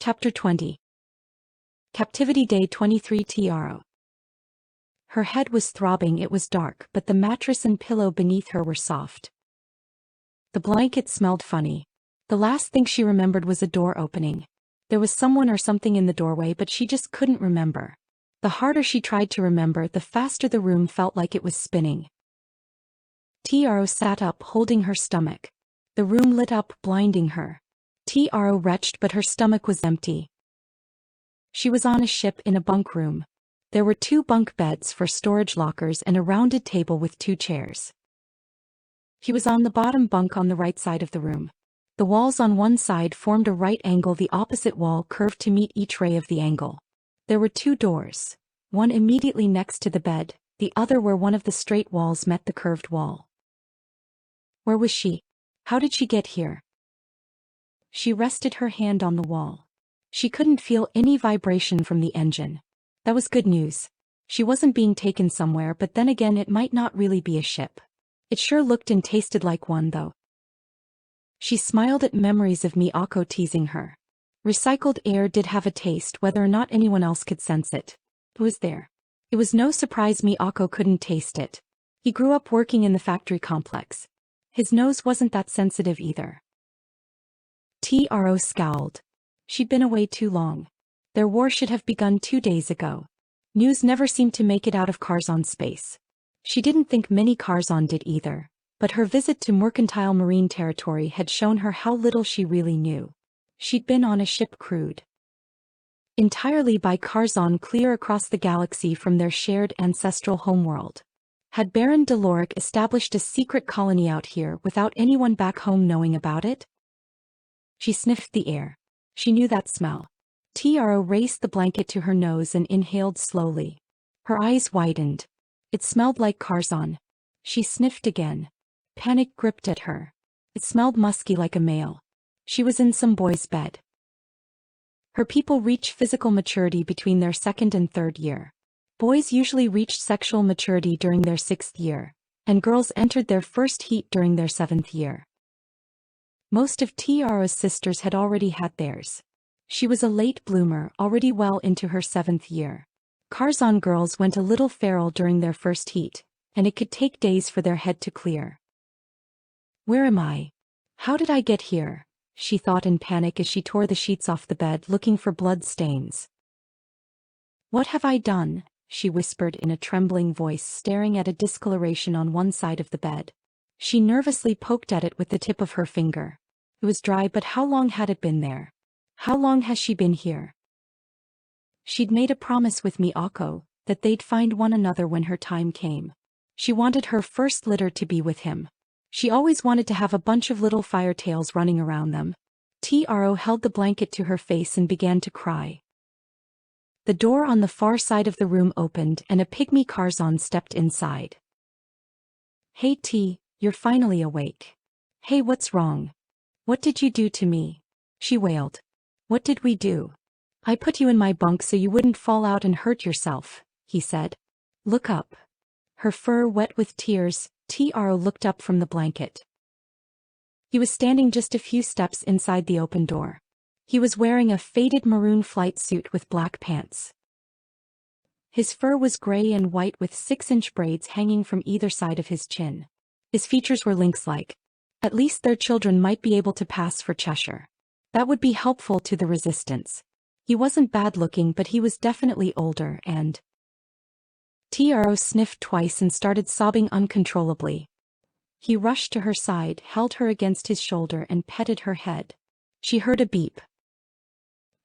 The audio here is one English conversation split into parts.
Chapter 20. Captivity Day 23. Tiaro. Her head was throbbing. It was dark, but the mattress and pillow beneath her were soft. The blanket smelled funny. The last thing she remembered was a door opening. There was someone or something in the doorway, but she just couldn't remember. The harder she tried to remember, the faster the room felt like it was spinning. Tiaro sat up, holding her stomach. The room lit up, blinding her. Tiaro retched, but her stomach was empty. She was on a ship in a bunk room. There were 2 bunk beds for storage lockers and a rounded table with 2 chairs. She was on the bottom bunk on the right side of the room. The walls on one side formed a right angle, the opposite wall curved to meet each ray of the angle. There were 2 doors, one immediately next to the bed, the other where one of the straight walls met the curved wall. Where was she? How did she get here? She rested her hand on the wall. She couldn't feel any vibration from the engine. That was good news. She wasn't being taken somewhere, but then again it might not really be a ship. It sure looked and tasted like one though. She smiled at memories of Miyako teasing her. Recycled air did have a taste, whether or not anyone else could sense it. It was there. It was no surprise Miyako couldn't taste it. He grew up working in the factory complex. His nose wasn't that sensitive either. Tiaro scowled. She'd been away too long. Their war should have begun 2 days ago. News never seemed to make it out of Karzon space. She didn't think many Karzon did either, but her visit to mercantile marine territory had shown her how little she really knew. She'd been on a ship crewed entirely by Karzon, clear across the galaxy from their shared ancestral homeworld. Had Baron Deloric established a secret colony out here without anyone back home knowing about it? She sniffed the air. She knew that smell. Tiaro raised the blanket to her nose and inhaled slowly. Her eyes widened. It smelled like Karzon. She sniffed again. Panic gripped at her. It smelled musky like a male. She was in some boy's bed. Her people reach physical maturity between their 2nd and 3rd year. Boys usually reached sexual maturity during their 6th year, and girls entered their first heat during their 7th year. Most of Tiaro's sisters had already had theirs. She was a late bloomer, already well into her 7th year. Karzon girls went a little feral during their first heat, and it could take days for their head to clear. Where am I? How did I get here? She thought in panic as she tore the sheets off the bed looking for blood stains. What have I done? She whispered in a trembling voice, staring at a discoloration on one side of the bed. She nervously poked at it with the tip of her finger. It was dry, but how long had it been there? How long has she been here? She'd made a promise with Miyako that they'd find one another when her time came. She wanted her first litter to be with him. She always wanted to have a bunch of little firetails running around them. Tiaro held the blanket to her face and began to cry. The door on the far side of the room opened and a pygmy Karzon stepped inside. Hey T, you're finally awake. Hey, what's wrong? What did you do to me? She wailed. What did we do? I put you in my bunk so you wouldn't fall out and hurt yourself, he said. Look up. Her fur wet with tears, Tiaro looked up from the blanket. He was standing just a few steps inside the open door. He was wearing a faded maroon flight suit with black pants. His fur was gray and white with 6-inch braids hanging from either side of his chin. His features were lynx-like. At least their children might be able to pass for Cheshire. That would be helpful to the resistance. He wasn't bad-looking, but he was definitely older and... Tiaro sniffed twice and started sobbing uncontrollably. He rushed to her side, held her against his shoulder and petted her head. She heard a beep.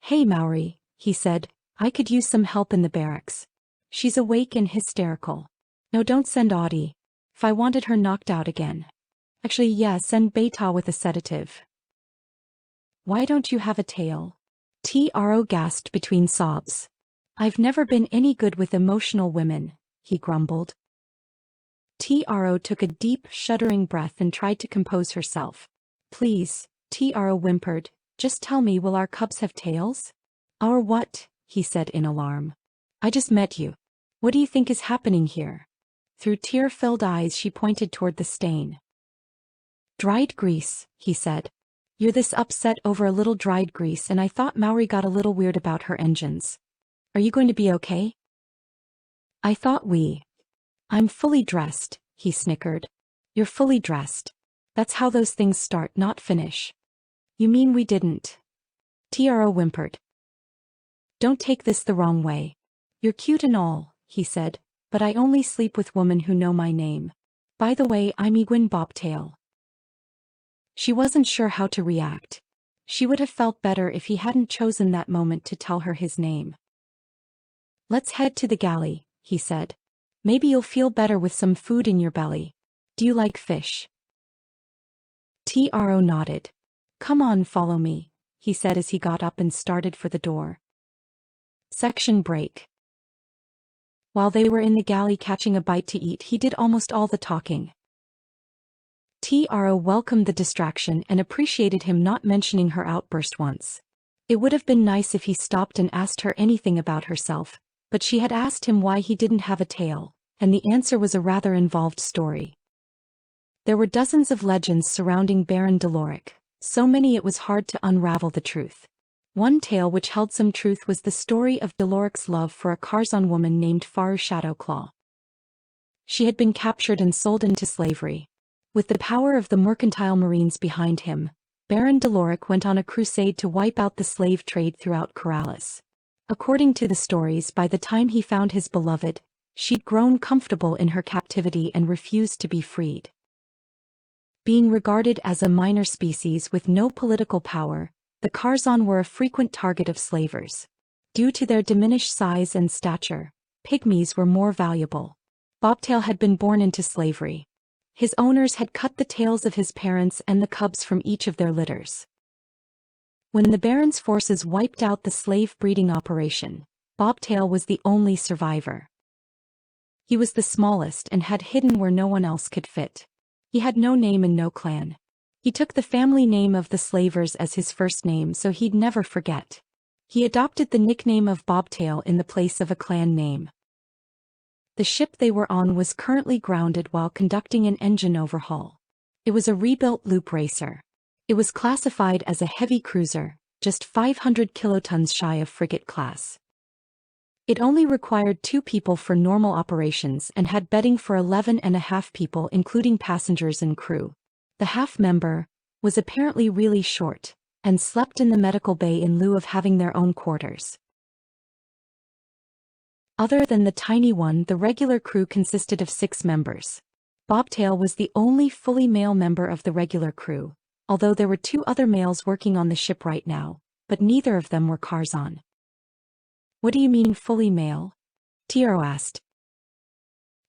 Hey Maori, he said, I could use some help in the barracks. She's awake and hysterical. No, don't send Audie. If I wanted her knocked out again. Actually, yeah, send Beta with a sedative. Why don't you have a tail? Tiaro gasped between sobs. I've never been any good with emotional women, he grumbled. Tiaro took a deep, shuddering breath and tried to compose herself. Please, Tiaro whimpered, just tell me, will our cubs have tails? Our what? He said in alarm. I just met you. What do you think is happening here? Through tear-filled eyes she pointed toward the stain. Dried grease, he said. You're this upset over a little dried grease and I thought Maori got a little weird about her engines. Are you going to be okay? I thought I'm fully dressed, he snickered. You're fully dressed. That's how those things start, not finish. You mean we didn't? Tro whimpered. Don't take this the wrong way. You're cute and all, he said, but I only sleep with women who know my name. By the way, I'm Egwin Bobtail. She wasn't sure how to react. She would have felt better if he hadn't chosen that moment to tell her his name. Let's head to the galley, he said. Maybe you'll feel better with some food in your belly. Do you like fish? Tro nodded. Come on, follow me, he said as he got up and started for the door. Section break. While they were in the galley catching a bite to eat, he did almost all the talking. Tro welcomed the distraction and appreciated him not mentioning her outburst once. It would have been nice if he stopped and asked her anything about herself, but she had asked him why he didn't have a tail, and the answer was a rather involved story. There were dozens of legends surrounding Baron Deloric, so many it was hard to unravel the truth. One tale which held some truth was the story of Deloric's love for a Karzan woman named Faru Shadowclaw. She had been captured and sold into slavery. With the power of the mercantile marines behind him, Baron Deloric went on a crusade to wipe out the slave trade throughout Corrales. According to the stories, by the time he found his beloved, she'd grown comfortable in her captivity and refused to be freed. Being regarded as a minor species with no political power, the Karzan were a frequent target of slavers. Due to their diminished size and stature, pygmies were more valuable. Bobtail had been born into slavery. His owners had cut the tails of his parents and the cubs from each of their litters. When the Baron's forces wiped out the slave breeding operation, Bobtail was the only survivor. He was the smallest and had hidden where no one else could fit. He had no name and no clan. He took the family name of the slavers as his first name so he'd never forget. He adopted the nickname of Bobtail in the place of a clan name. The ship they were on was currently grounded while conducting an engine overhaul. It was a rebuilt loop racer. It was classified as a heavy cruiser, just 500 kilotons shy of frigate class. It only required 2 people for normal operations and had bedding for 11.5 people including passengers and crew. The half-member was apparently really short, and slept in the medical bay in lieu of having their own quarters. Other than the tiny one, the regular crew consisted of 6 members. Bobtail was the only fully male member of the regular crew, although there were 2 other males working on the ship right now, but neither of them were Karzan. What do you mean fully male? Tro asked.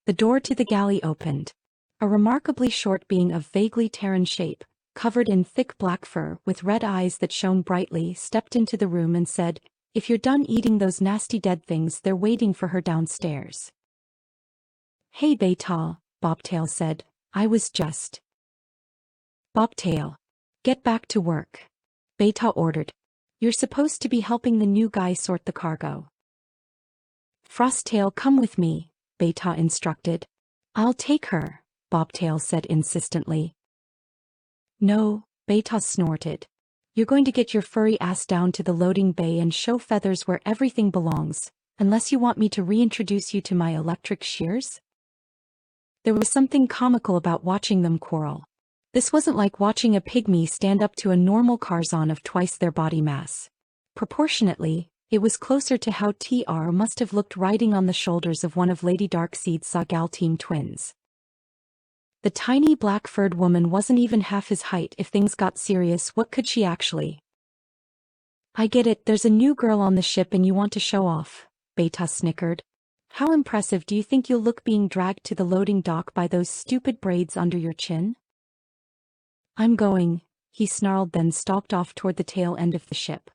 The door to the galley opened. A remarkably short being of vaguely Terran shape, covered in thick black fur with red eyes that shone brightly, stepped into the room and said, "If you're done eating those nasty dead things, they're waiting for her downstairs." "Hey Beta," Bobtail said, "I was just..." "Bobtail, get back to work," Beta ordered. "You're supposed to be helping the new guy sort the cargo." "Frosttail, come with me," Beta instructed. "I'll take her," Bobtail said insistently. "No," Beta snorted. "You're going to get your furry ass down to the loading bay and show Feathers where everything belongs, unless you want me to reintroduce you to my electric shears?" There was something comical about watching them quarrel. This wasn't like watching a pygmy stand up to a normal Karzan of twice their body mass. Proportionately, it was closer to how TR must have looked riding on the shoulders of one of Lady Darkseid's Sagal team twins. The tiny black-furred woman wasn't even half his height. If things got serious, what could she actually? "I get it, there's a new girl on the ship and you want to show off," Beta snickered. "How impressive do you think you'll look being dragged to the loading dock by those stupid braids under your chin?" "I'm going," he snarled, then stalked off toward the tail end of the ship.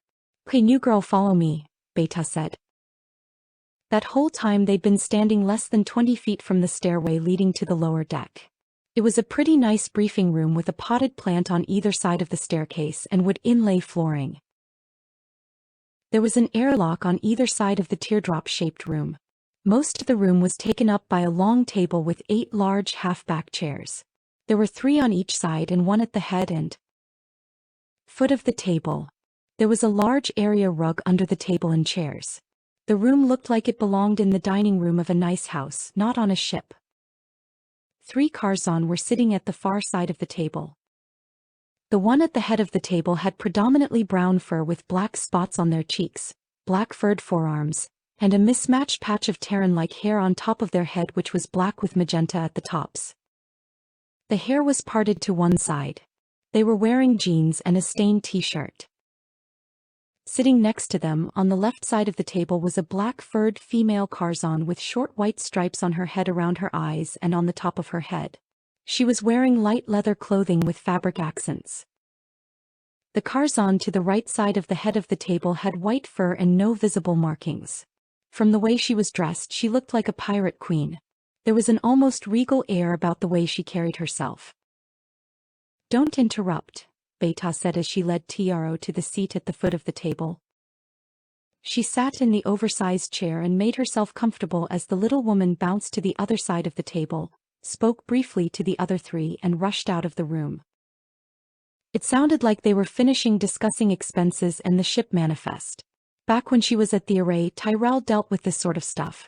"Okay, new girl, follow me," Beta said. That whole time they'd been standing less than 20 feet from the stairway leading to the lower deck. It was a pretty nice briefing room with a potted plant on either side of the staircase and wood inlay flooring. There was an airlock on either side of the teardrop-shaped room. Most of the room was taken up by a long table with 8 large half-back chairs. There were 3 on each side and 1 at the head and Foot of the table. There was a large area rug under the table and chairs. The room looked like it belonged in the dining room of a nice house, not on a ship. 3 Curzon were sitting at the far side of the table. The one at the head of the table had predominantly brown fur with black spots on their cheeks, black furred forearms, and a mismatched patch of Terran-like hair on top of their head which was black with magenta at the tops. The hair was parted to one side. They were wearing jeans and a stained t-shirt. Sitting next to them, on the left side of the table was a black-furred female Curzon with short white stripes on her head around her eyes and on the top of her head. She was wearing light leather clothing with fabric accents. The Curzon to the right side of the head of the table had white fur and no visible markings. From the way she was dressed, she looked like a pirate queen. There was an almost regal air about the way she carried herself. "Don't interrupt," Beta said as she led Tiaro to the seat at the foot of the table. She sat in the oversized chair and made herself comfortable as the little woman bounced to the other side of the table, spoke briefly to the other 3 and rushed out of the room. It sounded like they were finishing discussing expenses and the ship manifest. Back when she was at the array, Tyrell dealt with this sort of stuff.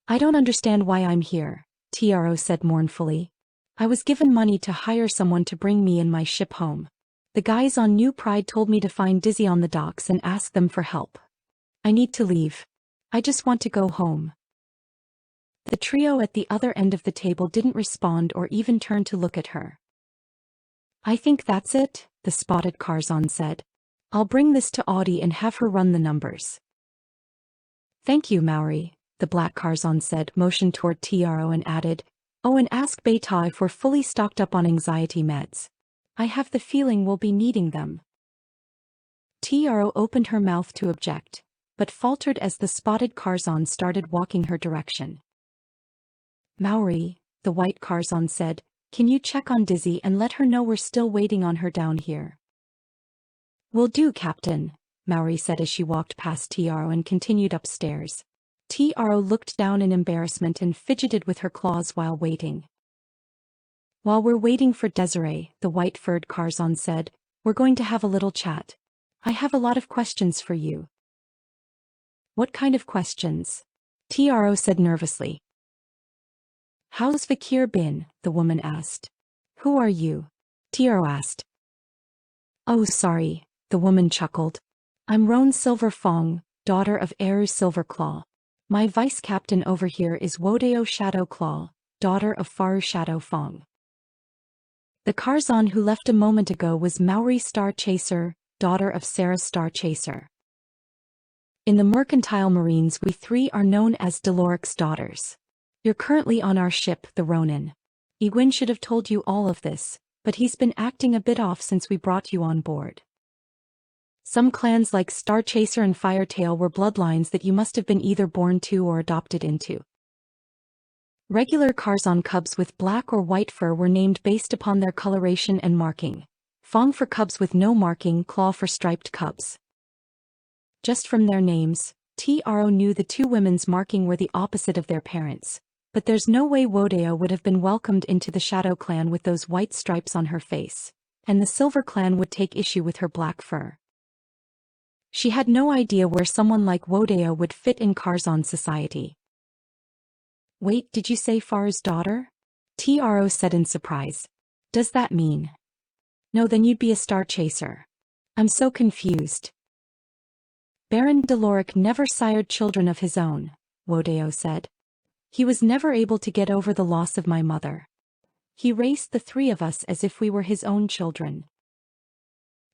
"I don't understand why I'm here," Tiaro said mournfully. "I was given money to hire someone to bring me and my ship home. The guys on New Pride told me to find Dizzy on the docks and ask them for help. I need to leave. I just want to go home." The trio at the other end of the table didn't respond or even turn to look at her. "I think that's it," the spotted Curzon said. "I'll bring this to Audie and have her run the numbers." "Thank you, Maori," the black Curzon said, motioned toward Tiaro and added, "Oh, and ask Beta if we're fully stocked up on anxiety meds. I have the feeling we'll be needing them." Tiaro opened her mouth to object, but faltered as the spotted Curzon started walking her direction. "Maori," the white Curzon said, "can you check on Dizzy and let her know we're still waiting on her down here?" "Will do, Captain," Maori said as she walked past Tiaro and continued upstairs. Tiaro looked down in embarrassment and fidgeted with her claws while waiting. "While we're waiting for Desiree," the white-furred Curzon said, "we're going to have a little chat. I have a lot of questions for you." "What kind of questions?" Tiaro said nervously. "How's Vakir been?" the woman asked. "Who are you?" Tiaro asked. "Oh, sorry," the woman chuckled. "I'm Roan Silverfong, daughter of Eru Silverclaw. My vice-captain over here is Wodeo Shadowclaw, daughter of Faru Shadowfong." The Curzon who left a moment ago was Maori Star Chaser, daughter of Sarah Star Chaser. In the Mercantile Marines, we 3 are known as Deloric's daughters. You're currently on our ship, the Ronin. Egwin should have told you all of this, but he's been acting a bit off since we brought you on board. Some clans like Star Chaser and Firetail were bloodlines that you must have been either born to or adopted into. Regular Curzon cubs with black or white fur were named based upon their coloration and marking. Fong for cubs with no marking, Claw for striped cubs. Just from their names, Tiaro knew the 2 women's marking were the opposite of their parents, but there's no way Wodeo would have been welcomed into the Shadow Clan with those white stripes on her face, and the Silver Clan would take issue with her black fur. She had no idea where someone like Wodeo would fit in Curzon society. "Wait, did you say Far's daughter?" Tiaro said in surprise. "Does that mean?" "No, then you'd be a Star Chaser. I'm so confused." "Baron Deloric never sired children of his own," Wodeo said. "He was never able to get over the loss of my mother. He raised the 3 of us as if we were his own children."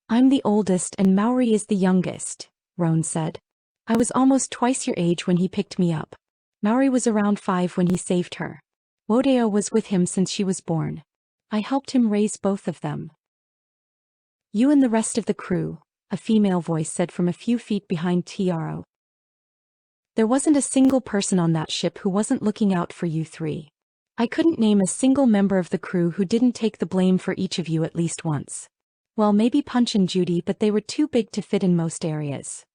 "I'm the oldest and Maori is the youngest," Roan said. "I was almost twice your age when he picked me up. Maori was around 5 when he saved her. Wodeo was with him since she was born. I helped him raise both of them." "You and the rest of the crew," a female voice said from a few feet behind Tiaro. "There wasn't a single person on that ship who wasn't looking out for you 3. I couldn't name a single member of the crew who didn't take the blame for each of you at least once. Well, maybe Punch and Judy, but they were too big to fit in most areas."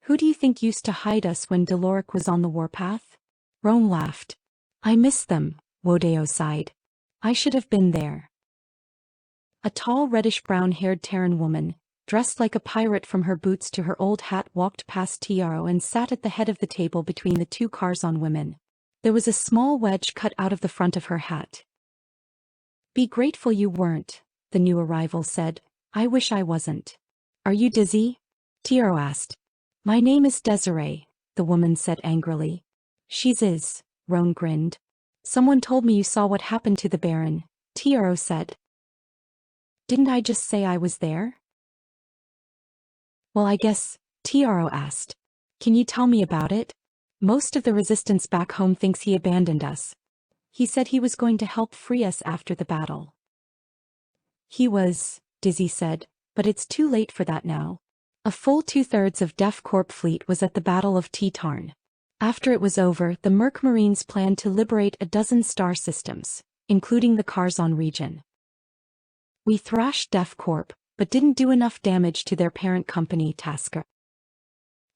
"Who do you think used to hide us when Deloric was on the warpath?" Roan laughed. "I miss them," Wodeo sighed. "I should have been there." A tall reddish-brown-haired Terran woman, dressed like a pirate from her boots to her old hat, walked past Tiaro and sat at the head of the table between the two Karzon women. There was a small wedge cut out of the front of her hat. "Be grateful you weren't," the new arrival said. "I wish I wasn't." "Are you dizzy?" Tiaro asked. "My name is Desiree," the woman said angrily. "She's is," Roan grinned. "Someone told me you saw what happened to the Baron," Tiaro said. "Didn't I just say I was there?" "Well, I guess," Tiaro asked. "Can you tell me about it? Most of the resistance back home thinks he abandoned us. He said he was going to help free us after the battle." "He was," Dizzy said, "but it's too late for that now. A full 2/3 of Def Corp fleet was at the Battle of T-Tarn. After it was over, the Merc Marines planned to liberate a dozen star systems, including the Karzon region. We thrashed Def Corp, but didn't do enough damage to their parent company, Tasker.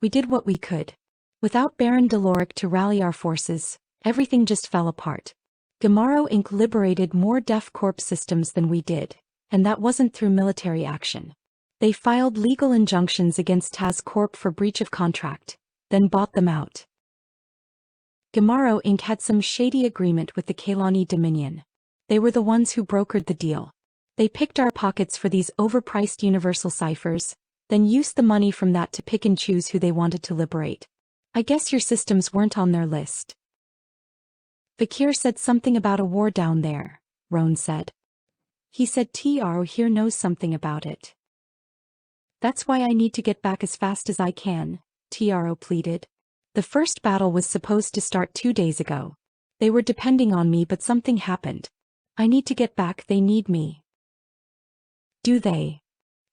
We did what we could. Without Baron Deloric to rally our forces, everything just fell apart. Gamaro Inc. liberated more Def Corp systems than we did, and that wasn't through military action. They filed legal injunctions against Taz Corp for breach of contract, then bought them out. Gamaro Inc. had some shady agreement with the Kaylani Dominion. They were the ones who brokered the deal. They picked our pockets for these overpriced universal ciphers, then used the money from that to pick and choose who they wanted to liberate. I guess your systems weren't on their list." "Vakir said something about a war down there," Roan said. "He said Tiaro here knows something about it." "That's why I need to get back as fast as I can," Tiaro pleaded. "The first battle was supposed to start 2 days ago. They were depending on me, but something happened. I need to get back, they need me." "Do they?"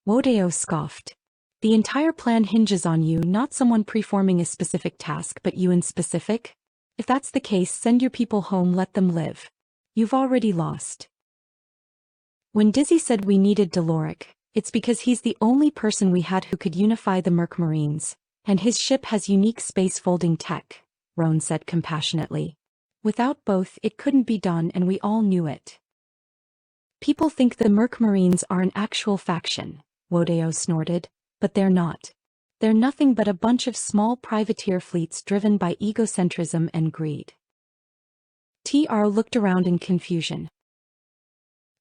Wodeo scoffed. "The entire plan hinges on you, not someone performing a specific task, but you in specific? If that's the case, send your people home, let them live. You've already lost." When Dizzy said we needed Deloric, it's because he's the only person we had who could unify the Merc Marines, and his ship has unique space-folding tech, Roan said compassionately. "Without both, it couldn't be done, and we all knew it." "People think the Merc Marines are an actual faction," Wodeo snorted, "but they're not. They're nothing but a bunch of small privateer fleets driven by egocentrism and greed." TR looked around in confusion.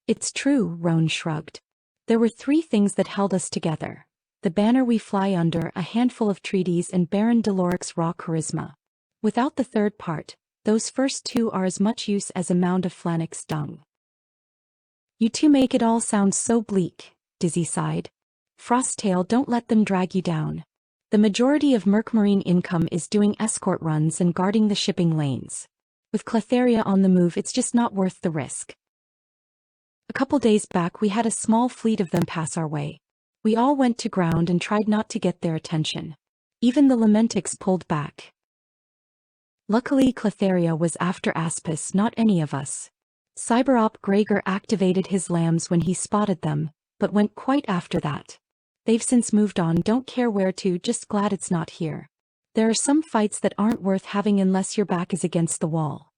"It's true," Roan shrugged. "There were 3 things that held us together: the banner we fly under, a handful of treaties, and Baron Deloric's raw charisma. Without the third part, those first 2 are as much use as a mound of Flannex dung." "You two make it all sound so bleak," Dizzy sighed. "Frosttail, don't let them drag you down. The majority of Merc Marine income is doing escort runs and guarding the shipping lanes. With Cletheria on the move, it's just not worth the risk. A couple days back we had a small fleet of them pass our way. We all went to ground and tried not to get their attention. Even the Lamentix pulled back. Luckily Cletheria was after Aspis, not any of us. Cyberop Gregor activated his lambs when he spotted them, but went quite after that. They've since moved on, don't care where to, just glad it's not here. There are some fights that aren't worth having unless your back is against the wall."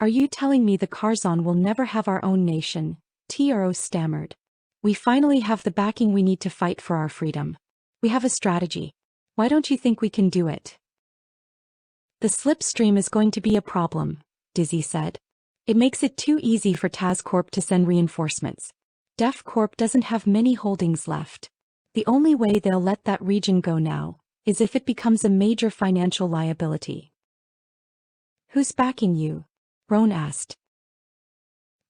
"Are you telling me the Karzon will never have our own nation?" Tro stammered. "We finally have the backing we need to fight for our freedom. We have a strategy. Why don't you think we can do it?" "The slipstream is going to be a problem," Dizzy said. "It makes it too easy for Taz Corp to send reinforcements. Def Corp doesn't have many holdings left. The only way they'll let that region go now is if it becomes a major financial liability." "Who's backing you?" Roan asked.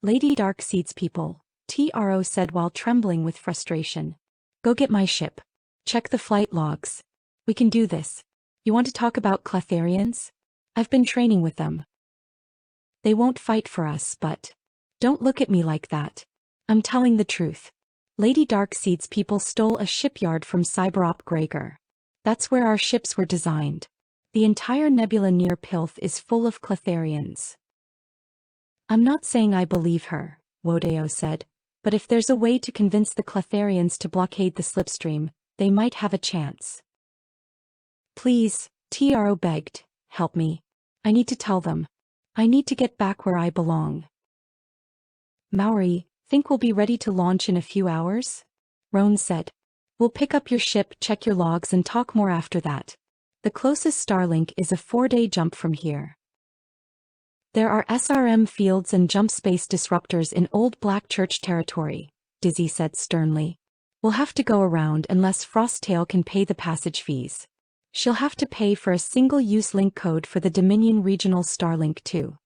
"Lady Darkseid's people," Tro said while trembling with frustration. "Go get my ship. Check the flight logs. We can do this. You want to talk about Cletherians? I've been training with them. They won't fight for us, but don't look at me like that. I'm telling the truth. Lady Darkseid's people stole a shipyard from Cyberop Gregor. That's where our ships were designed. The entire nebula near Pilth is full of Cletherians." "I'm not saying I believe her," Wodeo said, "but if there's a way to convince the Cletherians to blockade the slipstream, they might have a chance." "Please," Tro begged, "help me. I need to tell them. I need to get back where I belong." "Maori," Think we'll be ready to launch in a few hours? Roan said. We'll pick up your ship, check your logs and talk more after that. The closest Starlink is a 4-day jump from here. There are SRM fields and jump space disruptors in Old Black Church territory, Dizzy said sternly. We'll have to go around unless Frosttail can pay the passage fees. She'll have to pay for a single-use link code for the Dominion Regional Starlink too.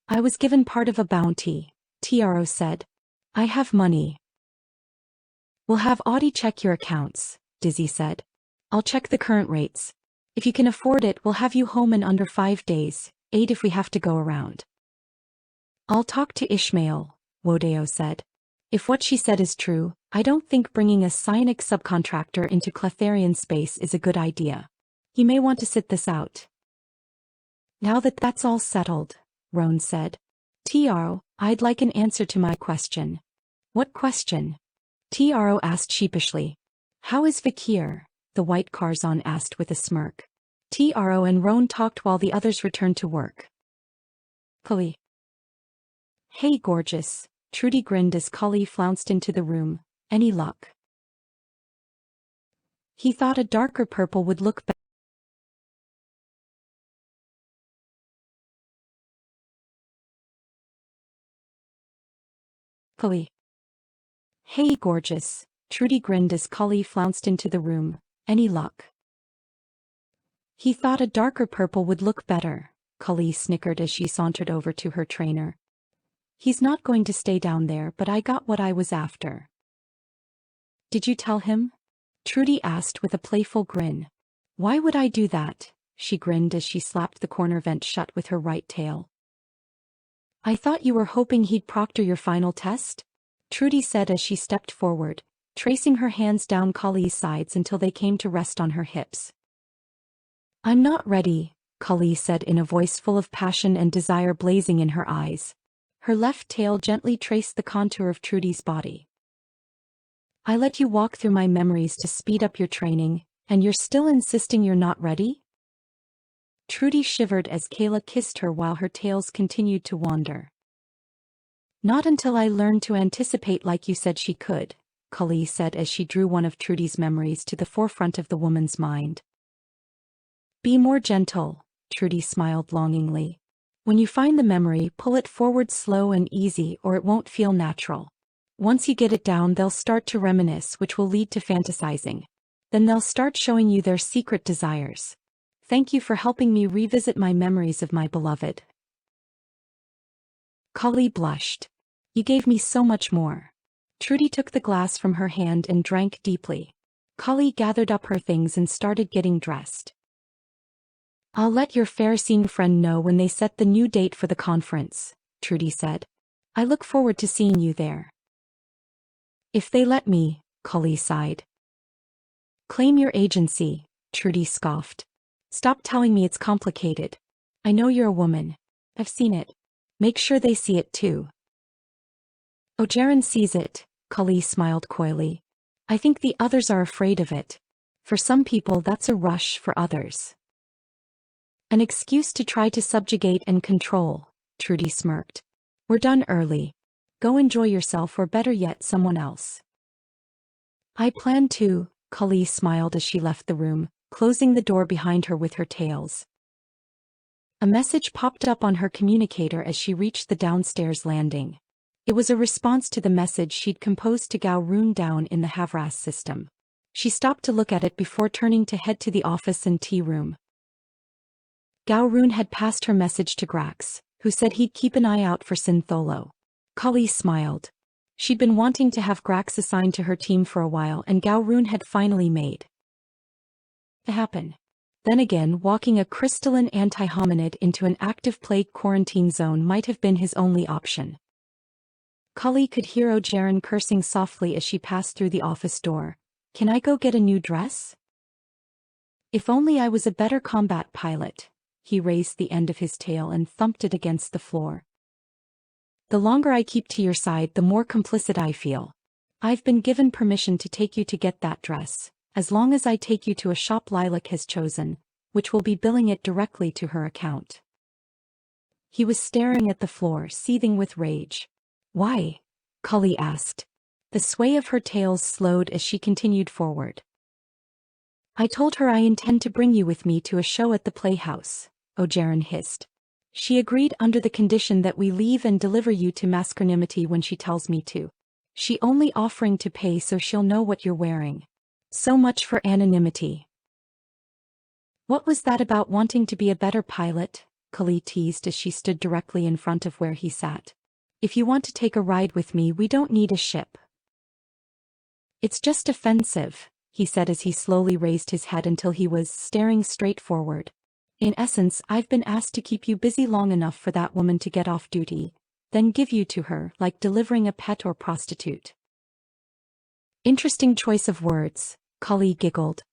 I was given part of a bounty, TRO said. I have money. We'll have Audie check your accounts, Dizzy said. I'll check the current rates. If you can afford it, we'll have you home in under 5 days, 8 if we have to go around. I'll talk to Ishmael, Wodeo said. If what she said is true, I don't think bringing a psionic subcontractor into Cletharian space is a good idea. He may want to sit this out. Now that that's all settled, Roan said. TRO, I'd like an answer to my question. What question? TRO asked sheepishly. How is Vakir? The white Karzan asked with a smirk. TRO and Roan talked while the others returned to work. Kali. Hey gorgeous, Trudy grinned as Kali flounced into the room. Any luck? He thought a darker purple would look better. Kali. Hey gorgeous, Trudy grinned as Kali flounced into the room. Any luck? He thought a darker purple would look better, Kali snickered as she sauntered over to her trainer. He's not going to stay down there, but I got what I was after. Did you tell him? Trudy asked with a playful grin. Why would I do that? She grinned as she slapped the corner vent shut with her right tail. I thought you were hoping he'd proctor your final test? Trudy said as she stepped forward, tracing her hands down Kali's sides until they came to rest on her hips. I'm not ready, Kali said in a voice full of passion and desire blazing in her eyes. Her left tail gently traced the contour of Trudy's body. I let you walk through my memories to speed up your training, and you're still insisting you're not ready? Trudy shivered as Kayla kissed her while her tails continued to wander. Not until I learned to anticipate like you said she could, Kali said as she drew one of Trudy's memories to the forefront of the woman's mind. Be more gentle, Trudy smiled longingly. When you find the memory, pull it forward slow and easy or it won't feel natural. Once you get it down, they'll start to reminisce, which will lead to fantasizing. Then they'll start showing you their secret desires. Thank you for helping me revisit my memories of my beloved. Kali blushed. You gave me so much more. Trudy took the glass from her hand and drank deeply. Kali gathered up her things and started getting dressed. I'll let your fair-seen friend know when they set the new date for the conference, Trudy said. I look forward to seeing you there. If they let me, Kali sighed. Claim your agency, Trudy scoffed. Stop telling me it's complicated. I know you're a woman. I've seen it. Make sure they see it too. Ojeran sees it, Kali smiled coyly. I think the others are afraid of it. For some people that's a rush, for others an excuse to try to subjugate and control, Trudy smirked. We're done early. Go enjoy yourself or better yet someone else. I plan to, Kali smiled as she left the room, closing the door behind her with her tails. A message popped up on her communicator as she reached the downstairs landing. It was a response to the message she'd composed to Gao Rune down in the Havras system. She stopped to look at it before turning to head to the office and tea room. Gao Rune had passed her message to Grax, who said he'd keep an eye out for Syntholo. Kali smiled. She'd been wanting to have Grax assigned to her team for a while, and Gao Rune had finally made it happen. Then again, walking a crystalline anti-hominid into an active plague quarantine zone might have been his only option. Kali could hear Ojeran cursing softly as she passed through the office door. Can I go get a new dress? If only I was a better combat pilot. He raised the end of his tail and thumped it against the floor. The longer I keep to your side, the more complicit I feel. I've been given permission to take you to get that dress, as long as I take you to a shop Lilac has chosen, which will be billing it directly to her account. He was staring at the floor, seething with rage. Why? Cully asked. The sway of her tails slowed as she continued forward. I told her I intend to bring you with me to a show at the playhouse, Ogeron hissed. She agreed under the condition that we leave and deliver you to masculinity when she tells me to. She only offering to pay so she'll know what you're wearing. So much for anonymity. What was that about wanting to be a better pilot? Cully teased as she stood directly in front of where he sat. If you want to take a ride with me, we don't need a ship. It's just offensive, he said as he slowly raised his head until he was staring straight forward. In essence, I've been asked to keep you busy long enough for that woman to get off duty, then give you to her, like delivering a pet or prostitute. Interesting choice of words, Cully giggled.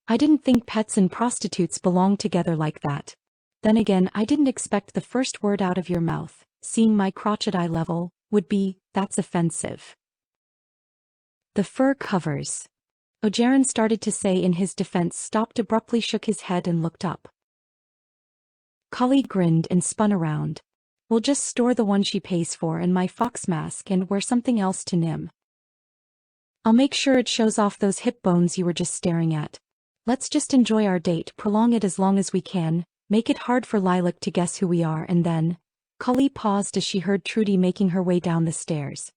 I didn't think pets and prostitutes belonged together like that. Then again, I didn't expect the first word out of your mouth, seeing my crotch at eye level, would be, that's offensive. The fur covers. Ogeron started to say in his defense, stopped abruptly, shook his head and looked up. Cully grinned and spun around. We'll just store the one she pays for and my fox mask and wear something else to Nim. I'll make sure it shows off those hip bones you were just staring at. Let's just enjoy our date, prolong it as long as we can, make it hard for Lilac to guess who we are, and then... Cully paused as she heard Trudy making her way down the stairs.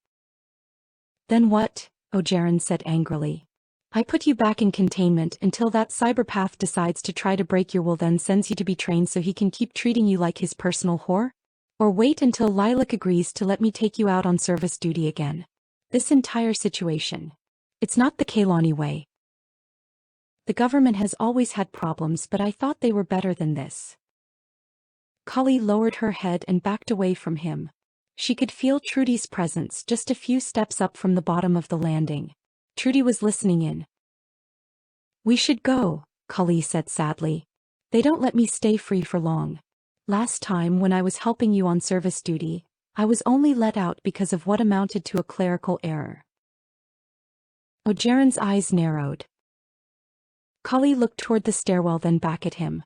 Then what? Ogeron said angrily. I put you back in containment until that cyberpath decides to try to break your will, then sends you to be trained so he can keep treating you like his personal whore? Or wait until Lilac agrees to let me take you out on service duty again. This entire situation. It's not the Kaylani way. The government has always had problems, but I thought they were better than this. Cully lowered her head and backed away from him. She could feel Trudy's presence just a few steps up from the bottom of the landing. Trudy was listening in. We should go, Cully said sadly. They don't let me stay free for long. Last time when I was helping you on service duty, I was only let out because of what amounted to a clerical error. Ogeron's eyes narrowed. Cully looked toward the stairwell, then back at him.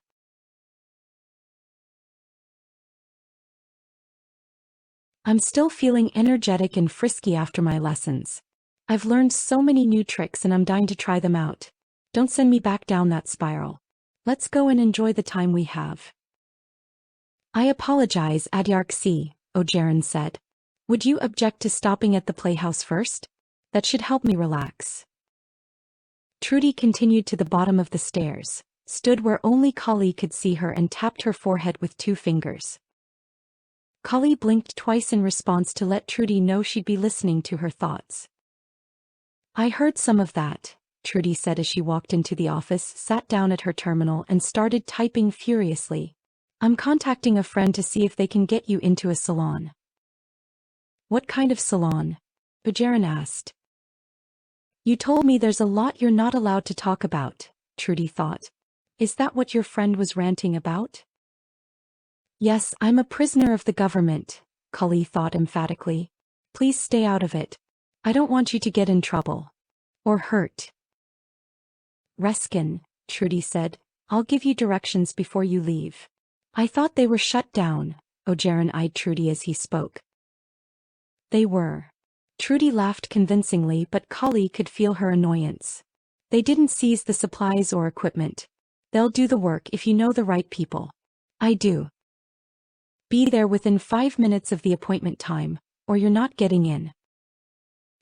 I'm still feeling energetic and frisky after my lessons. I've learned so many new tricks and I'm dying to try them out. Don't send me back down that spiral. Let's go and enjoy the time we have. I apologize, Adyarxi, Ogeron said. Would you object to stopping at the playhouse first? That should help me relax. Trudy continued to the bottom of the stairs, stood where only Cully could see her and tapped her forehead with 2 fingers. Cully blinked twice in response to let Trudy know she'd be listening to her thoughts. I heard some of that, Trudy said as she walked into the office, sat down at her terminal and started typing furiously. I'm contacting a friend to see if they can get you into a salon. What kind of salon? Ogeron asked. You told me there's a lot you're not allowed to talk about, Trudy thought. Is that what your friend was ranting about? Yes, I'm a prisoner of the government, Cully thought emphatically. Please stay out of it. I don't want you to get in trouble. Or hurt. Reskin, Trudy said, I'll give you directions before you leave. I thought they were shut down, Ogeron eyed Trudy as he spoke. They were. Trudy laughed convincingly, but Cully could feel her annoyance. They didn't seize the supplies or equipment. They'll do the work if you know the right people. I do. Be there within 5 minutes of the appointment time, or you're not getting in.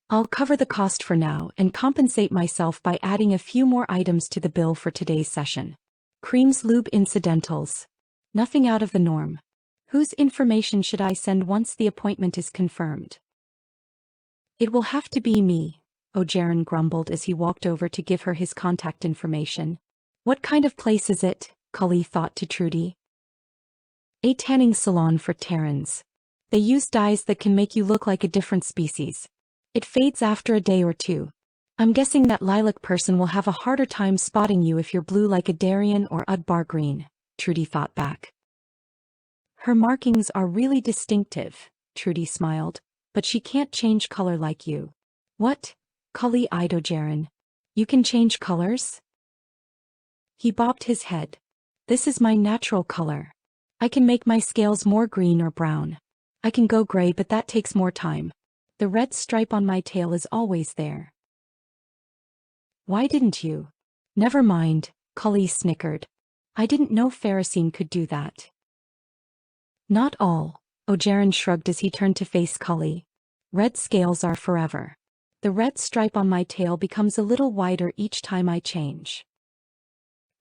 I'll cover the cost for now and compensate myself by adding a few more items to the bill for today's session. Creams, lube, incidentals. Nothing out of the norm. Whose information should I send once the appointment is confirmed? It will have to be me, Ogeron grumbled as he walked over to give her his contact information. What kind of place is it? Cully thought to Trudy. A tanning salon for Terrans. They use dyes that can make you look like a different species. It fades after a day or 2. I'm guessing that lilac person will have a harder time spotting you if you're blue like a Darien or Udbar green, Trudy thought back. Her markings are really distinctive, Trudy smiled, but she can't change color like you. What? Cully eyed Ogeron. You can change colors? He bobbed his head. This is my natural color. I can make my scales more green or brown. I can go gray, but that takes more time. The red stripe on my tail is always there. Why didn't you? Never mind, Cully snickered. I didn't know Pharisine could do that. Not all, Ogeron shrugged as he turned to face Cully. Red scales are forever. The red stripe on my tail becomes a little wider each time I change.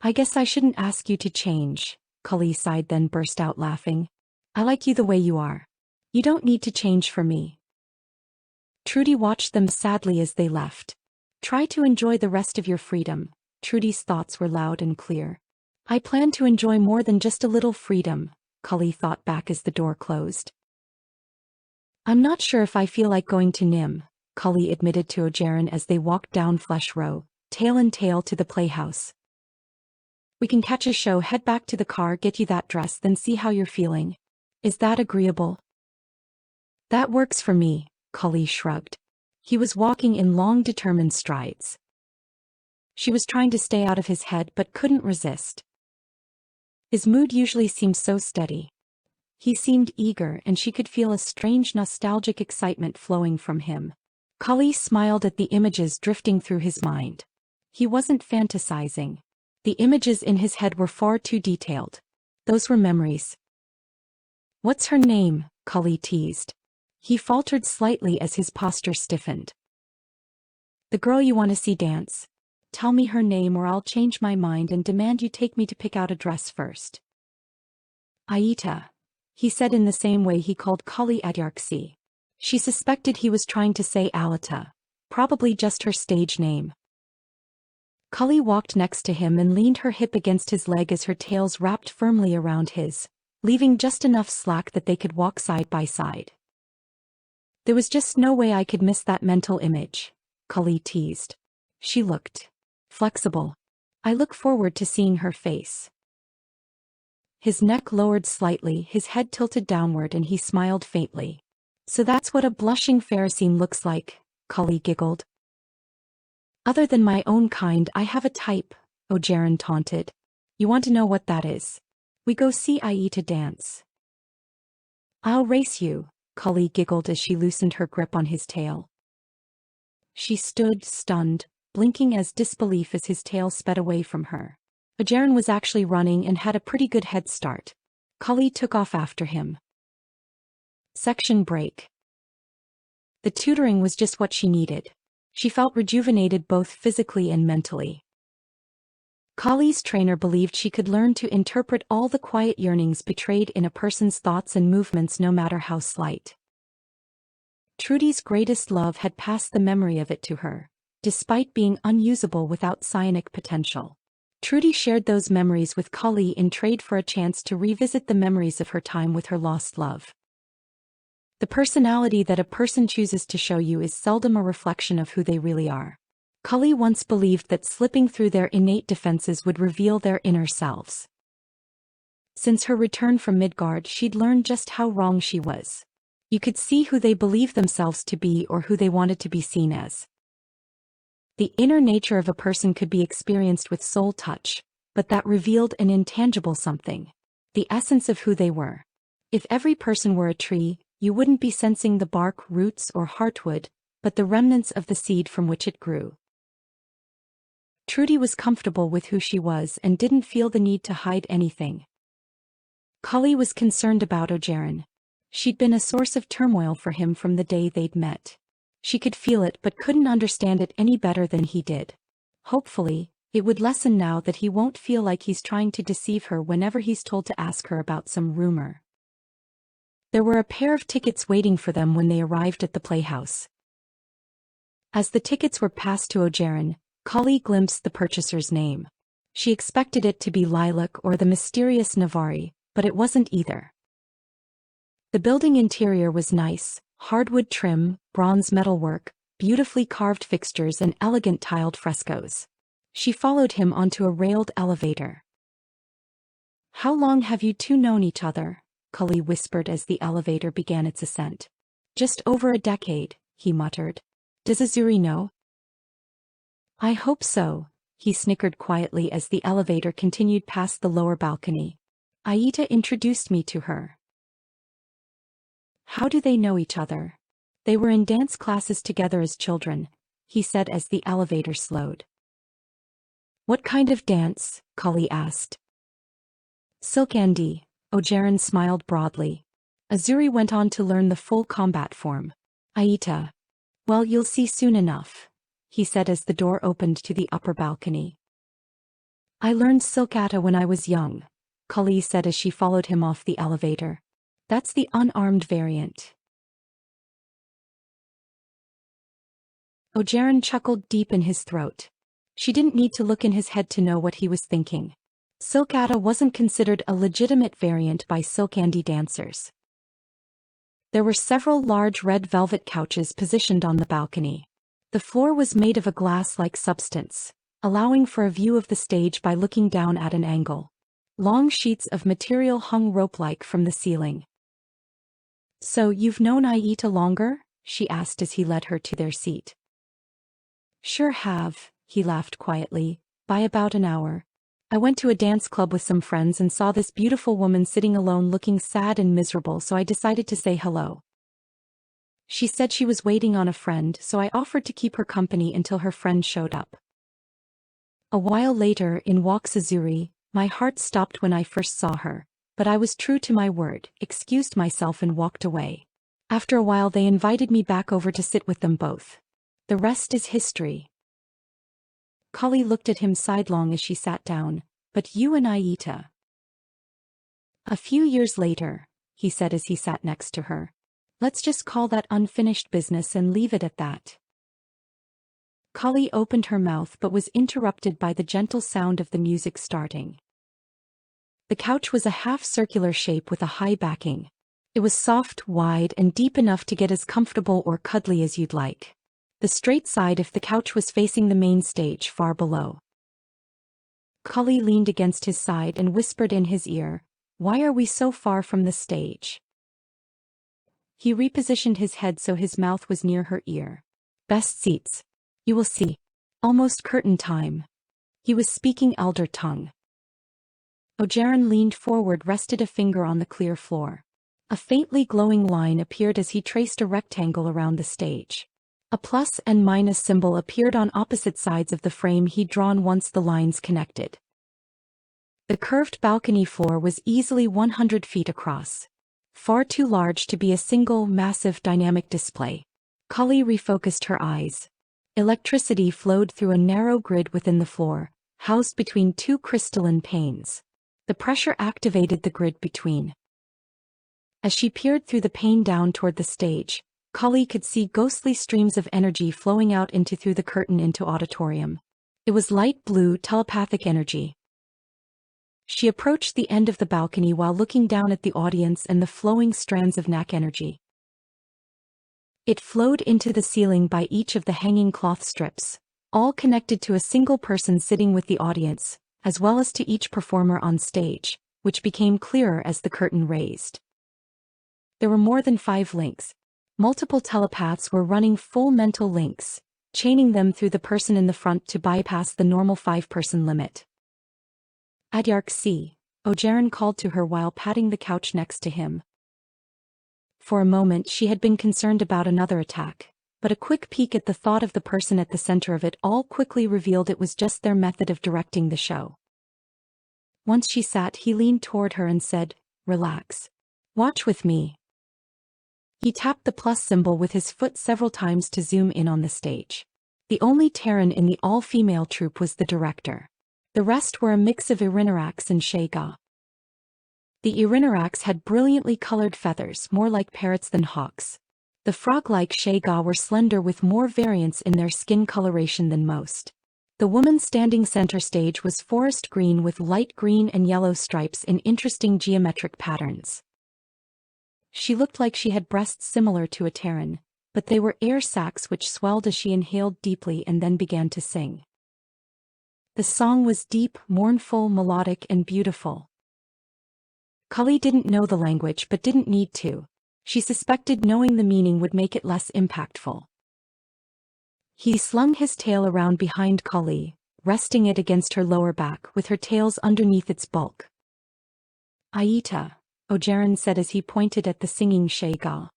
I guess I shouldn't ask you to change, Cully sighed then burst out laughing. I like you the way you are. You don't need to change for me. Trudy watched them sadly as they left. Try to enjoy the rest of your freedom. Trudy's thoughts were loud and clear. I plan to enjoy more than just a little freedom, Cully thought back as the door closed. I'm not sure if I feel like going to Nim, Cully admitted to Ogeron as they walked down Flesh Row, tail and tail to the playhouse. We can catch a show, head back to the car, get you that dress, then see how you're feeling. Is that agreeable? That works for me, Cully shrugged. He was walking in long, determined strides. She was trying to stay out of his head but couldn't resist. His mood usually seemed so steady. He seemed eager and she could feel a strange nostalgic excitement flowing from him. Cully smiled at the images drifting through his mind. He wasn't fantasizing. The images in his head were far too detailed. Those were memories. What's her name? Cully teased. He faltered slightly as his posture stiffened. The girl you want to see dance. Tell me her name or I'll change my mind and demand you take me to pick out a dress first. Aita, he said in the same way he called Cully Adyarksi. She suspected he was trying to say Alita, probably just her stage name. Cully walked next to him and leaned her hip against his leg as her tails wrapped firmly around his, leaving just enough slack that they could walk side by side. There was just no way I could miss that mental image, Cully teased. She looked flexible. I look forward to seeing her face. His neck lowered slightly, his head tilted downward, and he smiled faintly. So that's what a blushing Pharisine looks like, Cully giggled. Other than my own kind, I have a type, Ogeron taunted. You want to know what that is? We go see Aita dance. I'll race you, Cully giggled as she loosened her grip on his tail. She stood, stunned, blinking as disbelief as his tail sped away from her. Ogeron was actually running and had a pretty good head start. Cully took off after him. Section break. The tutoring was just what she needed. She felt rejuvenated both physically and mentally. Cully's trainer believed she could learn to interpret all the quiet yearnings betrayed in a person's thoughts and movements, no matter how slight. Trudy's greatest love had passed the memory of it to her, despite being unusable without psionic potential. Trudy shared those memories with Cully in trade for a chance to revisit the memories of her time with her lost love. The personality that a person chooses to show you is seldom a reflection of who they really are. Cully once believed that slipping through their innate defenses would reveal their inner selves. Since her return from Midguard, she'd learned just how wrong she was. You could see who they believed themselves to be or who they wanted to be seen as. The inner nature of a person could be experienced with soul touch, but that revealed an intangible something, the essence of who they were. If every person were a tree, you wouldn't be sensing the bark, roots, or heartwood, but the remnants of the seed from which it grew. Trudy was comfortable with who she was and didn't feel the need to hide anything. Cully was concerned about Ogeron. She'd been a source of turmoil for him from the day they'd met. She could feel it but couldn't understand it any better than he did. Hopefully, it would lessen now that he won't feel like he's trying to deceive her whenever he's told to ask her about some rumor. There were a pair of tickets waiting for them when they arrived at the playhouse. As the tickets were passed to Ogeron, Cully glimpsed the purchaser's name. She expected it to be Lilac or the mysterious Navari, but it wasn't either. The building interior was nice, hardwood trim, bronze metalwork, beautifully carved fixtures and elegant tiled frescoes. She followed him onto a railed elevator. How long have you two known each other? Cully whispered as the elevator began its ascent. Just over a decade, he muttered. Does Azuri know? I hope so, he snickered quietly as the elevator continued past the lower balcony. Aita introduced me to her. How do they know each other? They were in dance classes together as children, he said as the elevator slowed. What kind of dance? Kali asked. Silkandi, Ojeran smiled broadly. Azuri went on to learn the full combat form. Aita. Well, you'll see soon enough, he said as the door opened to the upper balcony. I learned Silkata when I was young, Kali said as she followed him off the elevator. That's the unarmed variant. Ojeran chuckled deep in his throat. She didn't need to look in his head to know what he was thinking. Silkata wasn't considered a legitimate variant by Silkandi dancers. There were several large red velvet couches positioned on the balcony. The floor was made of a glass-like substance, allowing for a view of the stage by looking down at an angle. Long sheets of material hung rope-like from the ceiling. So you've known Aita longer? She asked as he led her to their seat. Sure have, he laughed quietly, by about an hour. I went to a dance club with some friends and saw this beautiful woman sitting alone looking sad and miserable, so I decided to say hello. She said she was waiting on a friend, so I offered to keep her company until her friend showed up. A while later, in walks Azuri, my heart stopped when I first saw her, but I was true to my word, excused myself and walked away. After a while they invited me back over to sit with them both. The rest is history. Kali looked at him sidelong as she sat down. But you and Aita. A few years later, he said as he sat next to her. Let's just call that unfinished business and leave it at that. Kali opened her mouth but was interrupted by the gentle sound of the music starting. The couch was a half-circular shape with a high backing. It was soft, wide, and deep enough to get as comfortable or cuddly as you'd like. The straight side if the couch was facing the main stage far below. Kali leaned against his side and whispered in his ear, "Why are we so far from the stage?" He repositioned his head so his mouth was near her ear. "Best seats. You will see. Almost curtain time." He was speaking elder tongue. Ojeran leaned forward, rested a finger on the clear floor. A faintly glowing line appeared as he traced a rectangle around the stage. A plus and minus symbol appeared on opposite sides of the frame he'd drawn once the lines connected. The curved balcony floor was easily 100 feet across. Far too large to be a single, massive dynamic display. Kali refocused her eyes. Electricity flowed through a narrow grid within the floor, housed between two crystalline panes. The pressure activated the grid between. As she peered through the pane down toward the stage, Kali could see ghostly streams of energy flowing out through the curtain into auditorium. It was light blue, telepathic energy. She approached the end of the balcony while looking down at the audience and the flowing strands of knack energy. It flowed into the ceiling by each of the hanging cloth strips, all connected to a single person sitting with the audience, as well as to each performer on stage, which became clearer as the curtain raised. There were more than 5 links. Multiple telepaths were running full mental links, chaining them through the person in the front to bypass the normal 5-person limit. Adyark C. Ojeran called to her while patting the couch next to him. For a moment she had been concerned about another attack, but a quick peek at the thought of the person at the center of it all quickly revealed it was just their method of directing the show. Once she sat, he leaned toward her and said, "Relax. Watch with me." He tapped the plus symbol with his foot several times to zoom in on the stage. The only Terran in the all-female troupe was the director. The rest were a mix of Irinaraks and Shega. The Irinaraks had brilliantly colored feathers, more like parrots than hawks. The frog-like Shega were slender with more variance in their skin coloration than most. The woman standing center stage was forest green with light green and yellow stripes in interesting geometric patterns. She looked like she had breasts similar to a Terran, but they were air sacs which swelled as she inhaled deeply and then began to sing. The song was deep, mournful, melodic, and beautiful. Kali didn't know the language but didn't need to. She suspected knowing the meaning would make it less impactful. He slung his tail around behind Kali, resting it against her lower back with her tails underneath its bulk. "Aita," Ojeran said as he pointed at the singing Shega.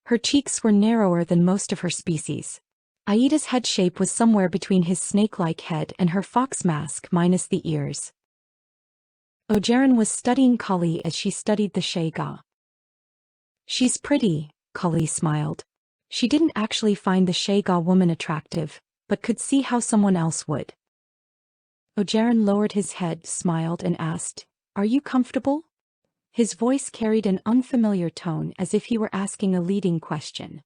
Her cheeks were narrower than most of her species. Aida's head shape was somewhere between his snake-like head and her fox mask minus the ears. Ogeron was studying Kali as she studied the Shega. She's pretty, Kali smiled. She didn't actually find the Shega woman attractive, but could see how someone else would. Ogeron lowered his head, smiled, and asked, "Are you comfortable?" His voice carried an unfamiliar tone as if he were asking a leading question.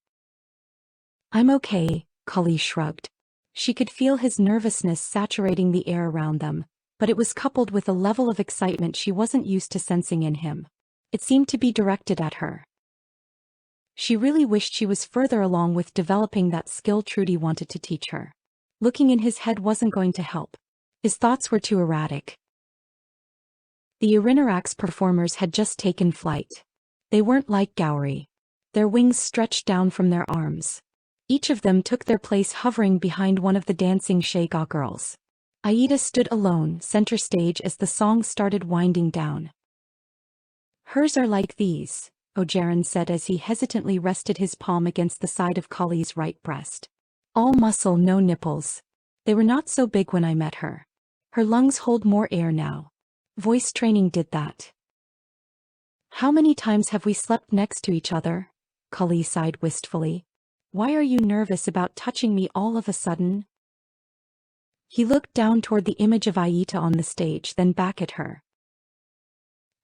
"I'm okay," Kali shrugged. She could feel his nervousness saturating the air around them, but it was coupled with a level of excitement she wasn't used to sensing in him. It seemed to be directed at her. She really wished she was further along with developing that skill Trudy wanted to teach her. Looking in his head wasn't going to help. His thoughts were too erratic. The Irinarax performers had just taken flight. They weren't like Gowry. Their wings stretched down from their arms. Each of them took their place hovering behind one of the dancing Shega girls. Aida stood alone, center stage as the song started winding down. "Hers are like these," Ogeron said as he hesitantly rested his palm against the side of Kali's right breast. "All muscle, no nipples. They were not so big when I met her. Her lungs hold more air now. Voice training did that." "How many times have we slept next to each other?" Kali sighed wistfully. "Why are you nervous about touching me all of a sudden?" He looked down toward the image of Aida on the stage, then back at her.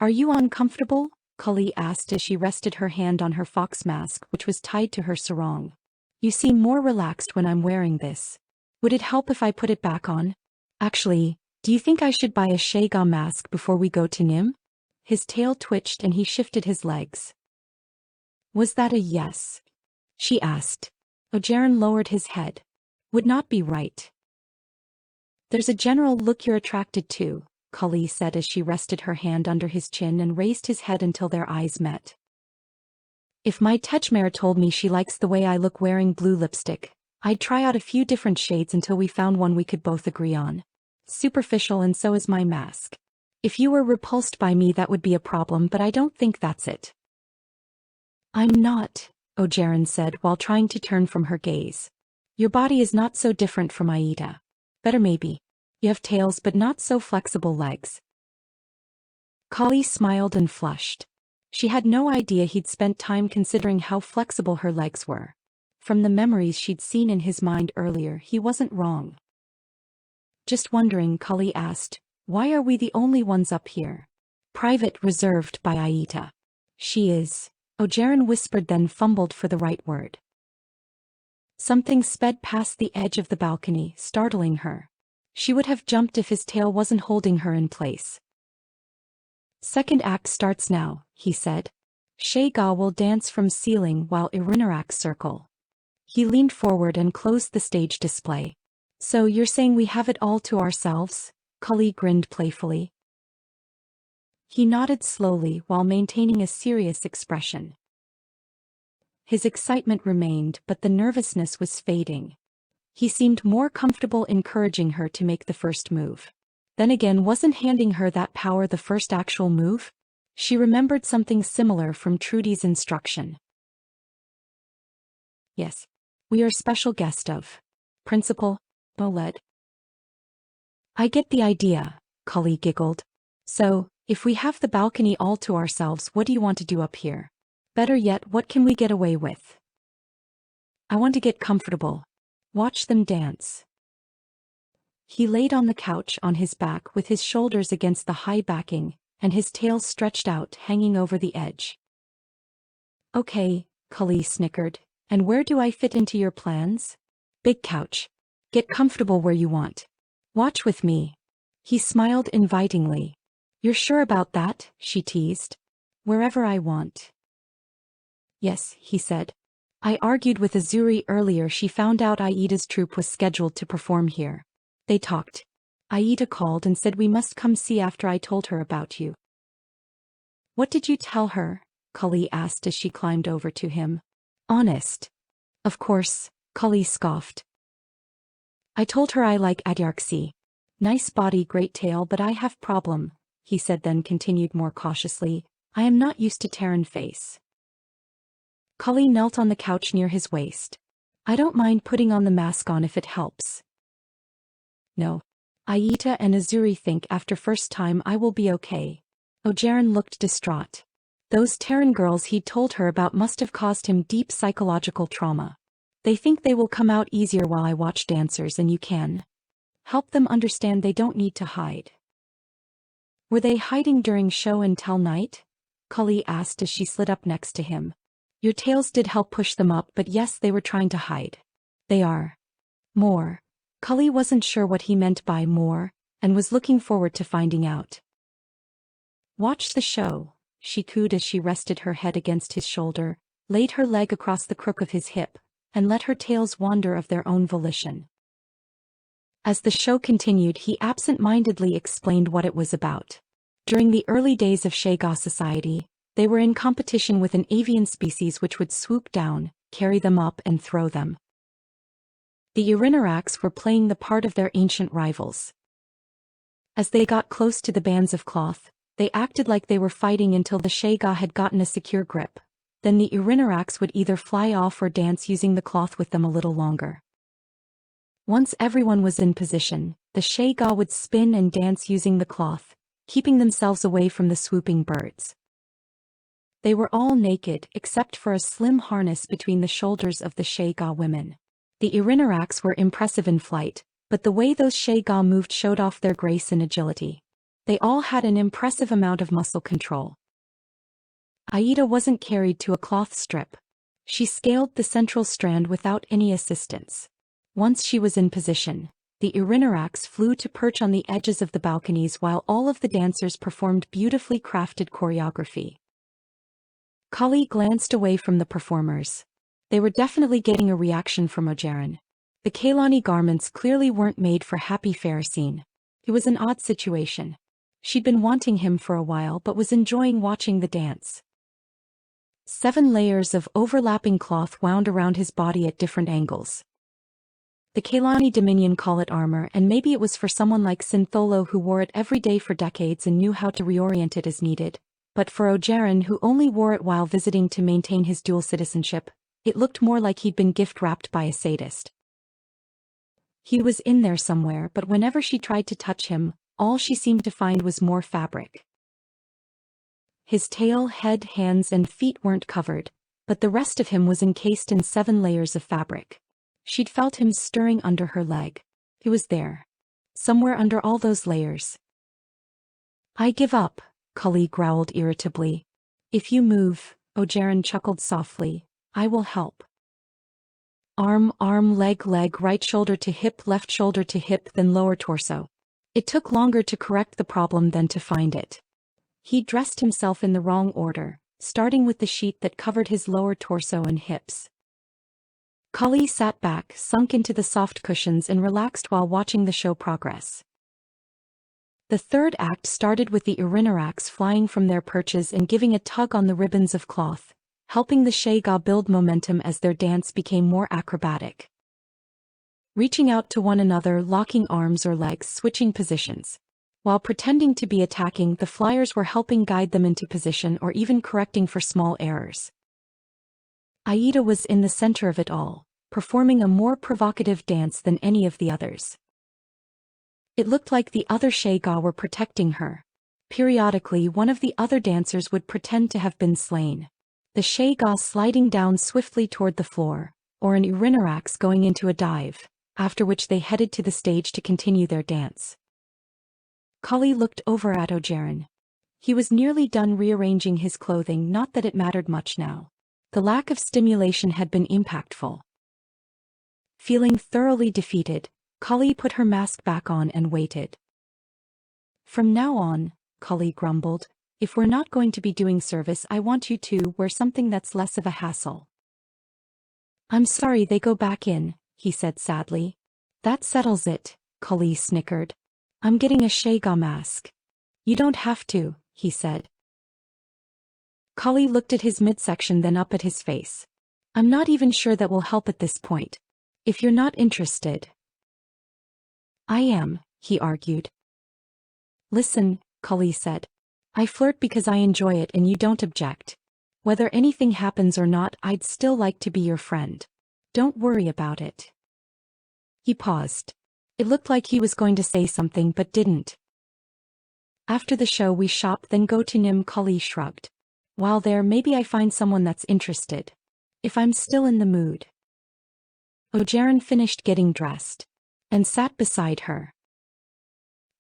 "Are you uncomfortable?" Kali asked as she rested her hand on her fox mask, which was tied to her sarong. "You seem more relaxed when I'm wearing this. Would it help if I put it back on? Actually, do you think I should buy a Shega mask before we go to Nim?" His tail twitched and he shifted his legs. "Was that a yes?" she asked. Ogeron lowered his head. "Would not be right." "There's a general look you're attracted to," Kali said as she rested her hand under his chin and raised his head until their eyes met. "If my Tejmare told me she likes the way I look wearing blue lipstick, I'd try out a few different shades until we found one we could both agree on. Superficial, and so is my mask. If you were repulsed by me that would be a problem, but I don't think that's it." "I'm not," Ogeron said while trying to turn from her gaze. "Your body is not so different from Aida. Better maybe. You have tails but not so flexible legs." Kali smiled and flushed. She had no idea he'd spent time considering how flexible her legs were. From the memories she'd seen in his mind earlier, he wasn't wrong. "Just wondering," Kali asked, "why are we the only ones up here?" "Private, reserved by Aida." "She is," Ogeron whispered, then fumbled for the right word. Something sped past the edge of the balcony, startling her. She would have jumped if his tail wasn't holding her in place. "Second act starts now," he said. "Shega will dance from ceiling while Irinarax circle." He leaned forward and closed the stage display. "So you're saying we have it all to ourselves?" Kali grinned playfully. He nodded slowly while maintaining a serious expression. His excitement remained, but the nervousness was fading. He seemed more comfortable encouraging her to make the first move. Then again, wasn't handing her that power the first actual move? She remembered something similar from Trudy's instruction. "Yes. We are special guest of Principal Moled." "I get the idea," Kali giggled. "So, if we have the balcony all to ourselves, what do you want to do up here? Better yet, what can we get away with?" "I want to get comfortable. Watch them dance." He laid on the couch on his back with his shoulders against the high backing, and his tail stretched out, hanging over the edge. "Okay," Kali snickered. "And where do I fit into your plans?" "Big couch. Get comfortable where you want. Watch with me." He smiled invitingly. "You're sure about that?" she teased. "Wherever I want." "Yes," he said. "I argued with Azuri earlier. She found out Aida's troupe was scheduled to perform here. They talked. Aida called and said we must come see after I told her about you." "What did you tell her?" Kali asked as she climbed over to him. "Honest." "Of course," Kali scoffed. "I told her I like Adyarxi. Nice body, great tail, but I have problem," he said, then continued more cautiously. "I am not used to Terran face." Kali knelt on the couch near his waist. I don't mind putting on the mask on if it helps. No. Aita and Azuri think after first time I will be okay. Ojeran looked distraught. Those Terran girls he'd told her about must have caused him deep psychological trauma. They think they will come out easier while I watch dancers and you can help them understand they don't need to hide. Were they hiding during show and tell night? Kali asked as she slid up next to him. Your tails did help push them up, but yes, they were trying to hide. They are. More. Kali wasn't sure what he meant by more, and was looking forward to finding out. Watch the show, she cooed as she rested her head against his shoulder, laid her leg across the crook of his hip, and let her tails wander of their own volition. As the show continued, he absent-mindedly explained what it was about. During the early days of Shaga society, they were in competition with an avian species which would swoop down, carry them up and throw them. The Irinaraks were playing the part of their ancient rivals. As they got close to the bands of cloth, they acted like they were fighting until the Shaga had gotten a secure grip. Then the Irinaraks would either fly off or dance using the cloth with them a little longer. Once everyone was in position, the Shaga would spin and dance using the cloth, keeping themselves away from the swooping birds. They were all naked except for a slim harness between the shoulders of the Shaga women. The Irinaraks were impressive in flight, but the way those Shaga moved showed off their grace and agility. They all had an impressive amount of muscle control. Aita wasn't carried to a cloth strip. She scaled the central strand without any assistance. Once she was in position, the Irinaraks flew to perch on the edges of the balconies while all of the dancers performed beautifully crafted choreography. Kali glanced away from the performers. They were definitely getting a reaction from Ojeran. The Kailani garments clearly weren't made for happy Pharisine. It was an odd situation. She'd been wanting him for a while but was enjoying watching the dance. 7 layers of overlapping cloth wound around his body at different angles. The Kailani Dominion call it armor, and maybe it was for someone like Syntholo who wore it every day for decades and knew how to reorient it as needed. But for Ojeran, who only wore it while visiting to maintain his dual citizenship, it looked more like he'd been gift-wrapped by a sadist. He was in there somewhere, but whenever she tried to touch him, all she seemed to find was more fabric. His tail, head, hands and feet weren't covered, but the rest of him was encased in 7 layers of fabric. She'd felt him stirring under her leg. He was there. Somewhere under all those layers. I give up, Kali growled irritably. If you move, Ojeran chuckled softly, I will help. Arm, leg, right shoulder to hip, left shoulder to hip, then lower torso. It took longer to correct the problem than to find it. He dressed himself in the wrong order, starting with the sheet that covered his lower torso and hips. Kali sat back, sunk into the soft cushions and relaxed while watching the show progress. The third act started with the Irinaraks flying from their perches and giving a tug on the ribbons of cloth, helping the Shaga build momentum as their dance became more acrobatic. Reaching out to one another, locking arms or legs, switching positions. While pretending to be attacking, the flyers were helping guide them into position or even correcting for small errors. Aita was in the center of it all, performing a more provocative dance than any of the others. It looked like the other Shaga were protecting her. Periodically, one of the other dancers would pretend to have been slain. The Shaga sliding down swiftly toward the floor, or an Irinarax going into a dive, after which they headed to the stage to continue their dance. Kali looked over at Ojeran. He was nearly done rearranging his clothing, not that it mattered much now. The lack of stimulation had been impactful. Feeling thoroughly defeated, Kali put her mask back on and waited. From now on, Kali grumbled, if we're not going to be doing service, I want you to wear something that's less of a hassle. I'm sorry, they go back in, he said sadly. That settles it, Kali snickered. I'm getting a Shaga mask. You don't have to, he said. Kali looked at his midsection, then up at his face. I'm not even sure that will help at this point. If you're not interested. I am, he argued. Listen, Kali said. I flirt because I enjoy it and you don't object. Whether anything happens or not, I'd still like to be your friend. Don't worry about it. He paused. It looked like he was going to say something but didn't. After the show we shop then go to Nim. Kali shrugged. While there maybe I find someone that's interested. If I'm still in the mood. Ojeran finished getting dressed. And sat beside her.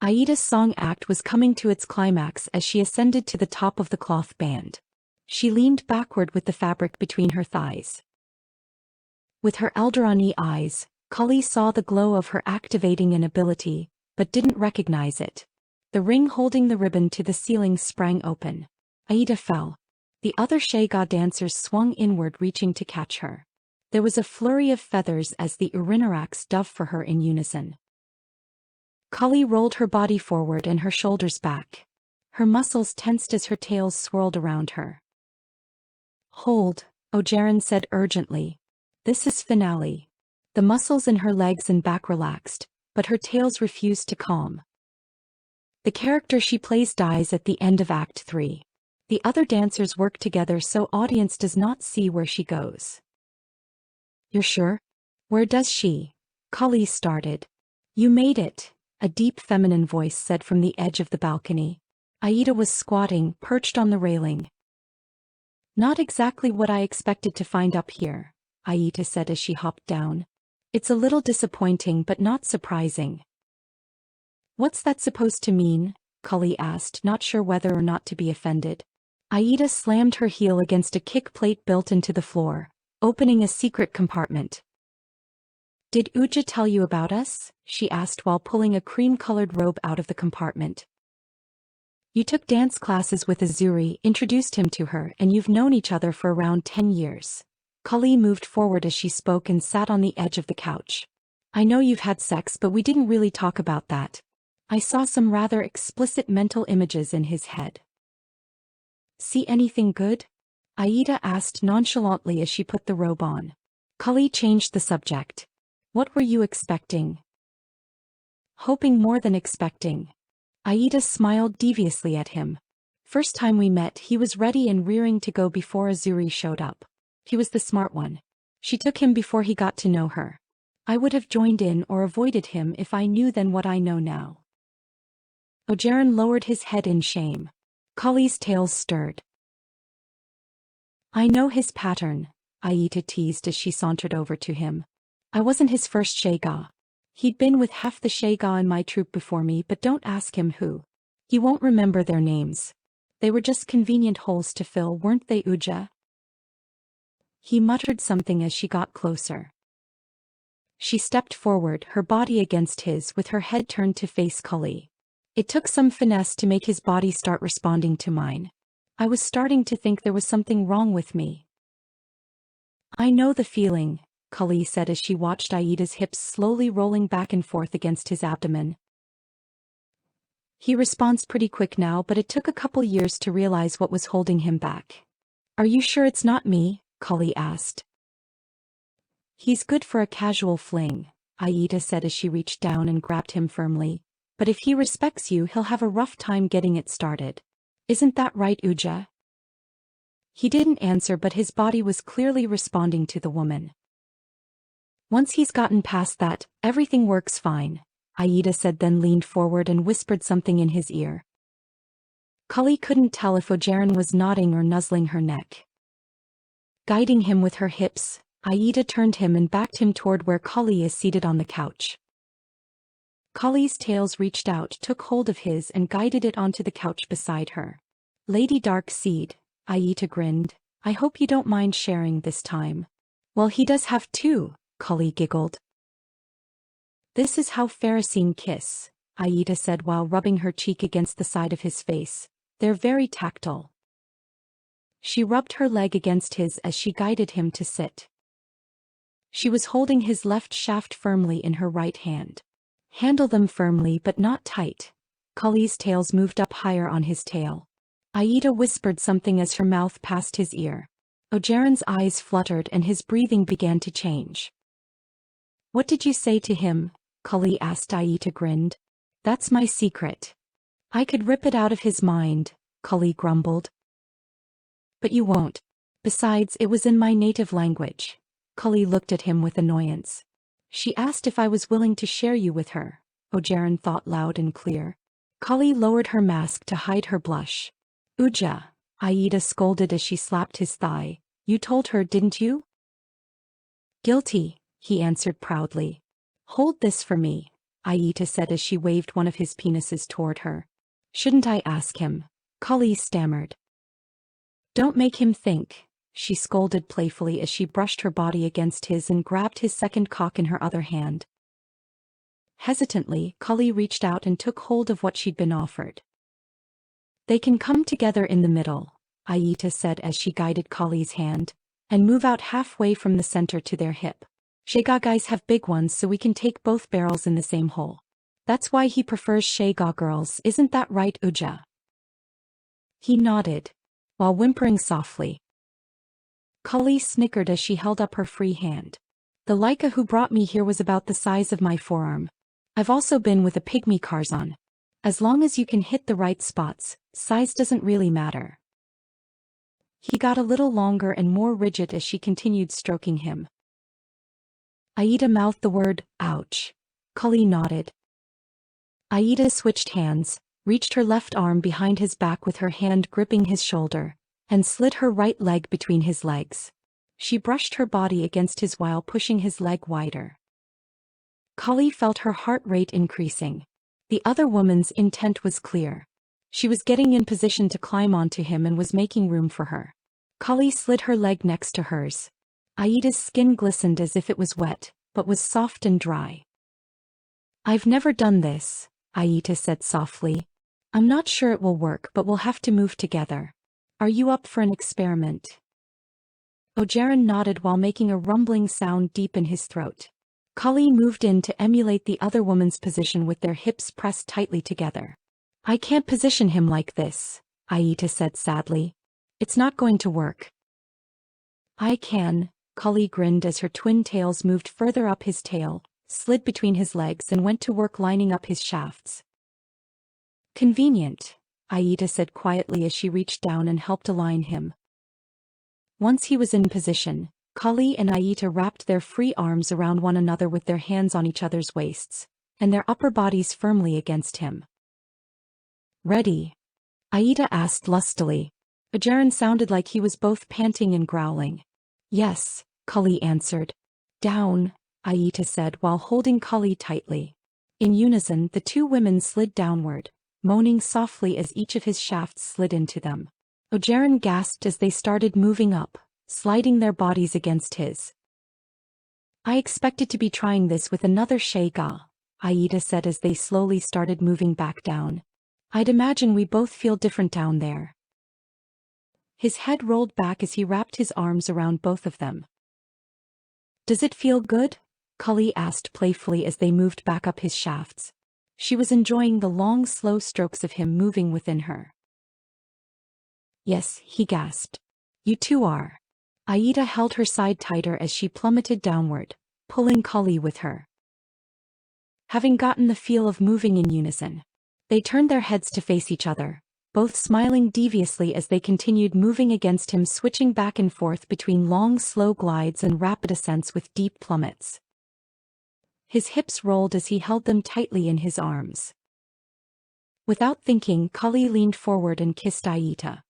Aida's song act was coming to its climax as she ascended to the top of the cloth band. She leaned backward with the fabric between her thighs. With her Eldrani eyes, Kali saw the glow of her activating an ability, but didn't recognize it. The ring holding the ribbon to the ceiling sprang open. Aida fell. The other Shaga dancers swung inward, reaching to catch her. There was a flurry of feathers as the Urinarax dove for her in unison. Kali rolled her body forward and her shoulders back. Her muscles tensed as her tails swirled around her. Hold, Ojeran said urgently. This is finale. The muscles in her legs and back relaxed, but her tails refused to calm. The character she plays dies at the end of Act 3. The other dancers work together so audience does not see where she goes. You're sure? Where does she? Kali started. You made it, a deep feminine voice said from the edge of the balcony. Aida was squatting, perched on the railing. Not exactly what I expected to find up here, Aida said as she hopped down. It's a little disappointing but not surprising. What's that supposed to mean? Kali asked, not sure whether or not to be offended. Aida slammed her heel against a kick plate built into the floor, opening a secret compartment. Did Uja tell you about us? She asked while pulling a cream-colored robe out of the compartment. You took dance classes with Azuri, introduced him to her, and you've known each other for around 10 years. Kali moved forward as she spoke and sat on the edge of the couch. I know you've had sex, but we didn't really talk about that. I saw some rather explicit mental images in his head. See anything good? Aida asked nonchalantly as she put the robe on. Kali changed the subject. What were you expecting? Hoping more than expecting. Aida smiled deviously at him. First time we met, he was ready and rearing to go before Azuri showed up. He was the smart one. She took him before he got to know her. I would have joined in or avoided him if I knew then what I know now. Ojeran lowered his head in shame. Kali's tails stirred. I know his pattern, Aida teased as she sauntered over to him. I wasn't his first Shaga. He'd been with half the Shaga in my troupe before me, but don't ask him who. He won't remember their names. They were just convenient holes to fill, weren't they, Uja? He muttered something as she got closer. She stepped forward, her body against his, with her head turned to face Kali. It took some finesse to make his body start responding to mine. I was starting to think there was something wrong with me. I know the feeling, Kali said as she watched Aida's hips slowly rolling back and forth against his abdomen. He responds pretty quick now, but it took a couple years to realize what was holding him back. Are you sure it's not me? Kali asked. He's good for a casual fling, Aida said as she reached down and grabbed him firmly. But if he respects you, he'll have a rough time getting it started. Isn't that right, Uja? He didn't answer, but his body was clearly responding to the woman. Once he's gotten past that, everything works fine, Aida said, then leaned forward and whispered something in his ear. Kali couldn't tell if Ojeran was nodding or nuzzling her neck. Guiding him with her hips, Aida turned him and backed him toward where Kali is seated on the couch. Kali's tails reached out, took hold of his and guided it onto the couch beside her. Lady Darkseid, Aida grinned. I hope you don't mind sharing this time. Well, he does have two, Kali giggled. This is how Pharisine kiss, Aida said while rubbing her cheek against the side of his face. They're very tactile. She rubbed her leg against his as she guided him to sit. She was holding his left shaft firmly in her right hand. Handle them firmly but not tight. Kali's tails moved up higher on his tail. Aida whispered something as her mouth passed his ear. Ojeran's eyes fluttered and his breathing began to change. What did you say to him? Kali asked. Aida grinned. That's my secret. I could rip it out of his mind, Kali grumbled. But you won't. Besides, it was in my native language. Cully looked at him with annoyance. She asked if I was willing to share you with her. Ogeron thought loud and clear. Cully lowered her mask to hide her blush. Uja, Aida scolded as she slapped his thigh. You told her, didn't you? Guilty, he answered proudly. Hold this for me, Aida said as she waved one of his penises toward her. Shouldn't I ask him? Cully stammered. Don't make him think, she scolded playfully as she brushed her body against his and grabbed his second cock in her other hand. Hesitantly, Cully reached out and took hold of what she'd been offered. They can come together in the middle, Aida said as she guided Cully's hand, and move out halfway from the center to their hip. Shega guys have big ones so we can take both barrels in the same hole. That's why he prefers Shega girls, isn't that right, Uja? He nodded, while whimpering softly. Cully snickered as she held up her free hand. The Laika who brought me here was about the size of my forearm. I've also been with a pygmy Karzan. As long as you can hit the right spots, size doesn't really matter. He got a little longer and more rigid as she continued stroking him. Aida mouthed the word, ouch. Cully nodded. Aida switched hands, reached her left arm behind his back with her hand gripping his shoulder, and slid her right leg between his legs. She brushed her body against his while pushing his leg wider. Cully felt her heart rate increasing. The other woman's intent was clear. She was getting in position to climb onto him and was making room for her. Cully slid her leg next to hers. Aida's skin glistened as if it was wet, but was soft and dry. I've never done this, Aida said softly. I'm not sure it will work, but we'll have to move together. Are you up for an experiment? Ogeron nodded while making a rumbling sound deep in his throat. Cully moved in to emulate the other woman's position with their hips pressed tightly together. I can't position him like this, Aida said sadly. It's not going to work. I can, Cully grinned as her twin tails moved further up his tail, slid between his legs and went to work lining up his shafts. Convenient, Aida said quietly as she reached down and helped align him. Once he was in position, Cully and Aida wrapped their free arms around one another with their hands on each other's waists, and their upper bodies firmly against him. Ready? Aida asked lustily. Ogeron sounded like he was both panting and growling. Yes, Cully answered. Down, Aida said while holding Cully tightly. In unison, the two women slid downward, moaning softly as each of his shafts slid into them. Ogeron gasped as they started moving up, sliding their bodies against his. I expected to be trying this with another Shega, Aida said as they slowly started moving back down. I'd imagine we both feel different down there. His head rolled back as he wrapped his arms around both of them. Does it feel good? Cully asked playfully as they moved back up his shafts. She was enjoying the long, slow strokes of him moving within her. Yes, he gasped. You too are. Aida held her side tighter as she plummeted downward, pulling Cully with her. Having gotten the feel of moving in unison, they turned their heads to face each other, both smiling deviously as they continued moving against him, switching back and forth between long, slow glides and rapid ascents with deep plummets. His hips rolled as he held them tightly in his arms. Without thinking, Cully leaned forward and kissed Aida.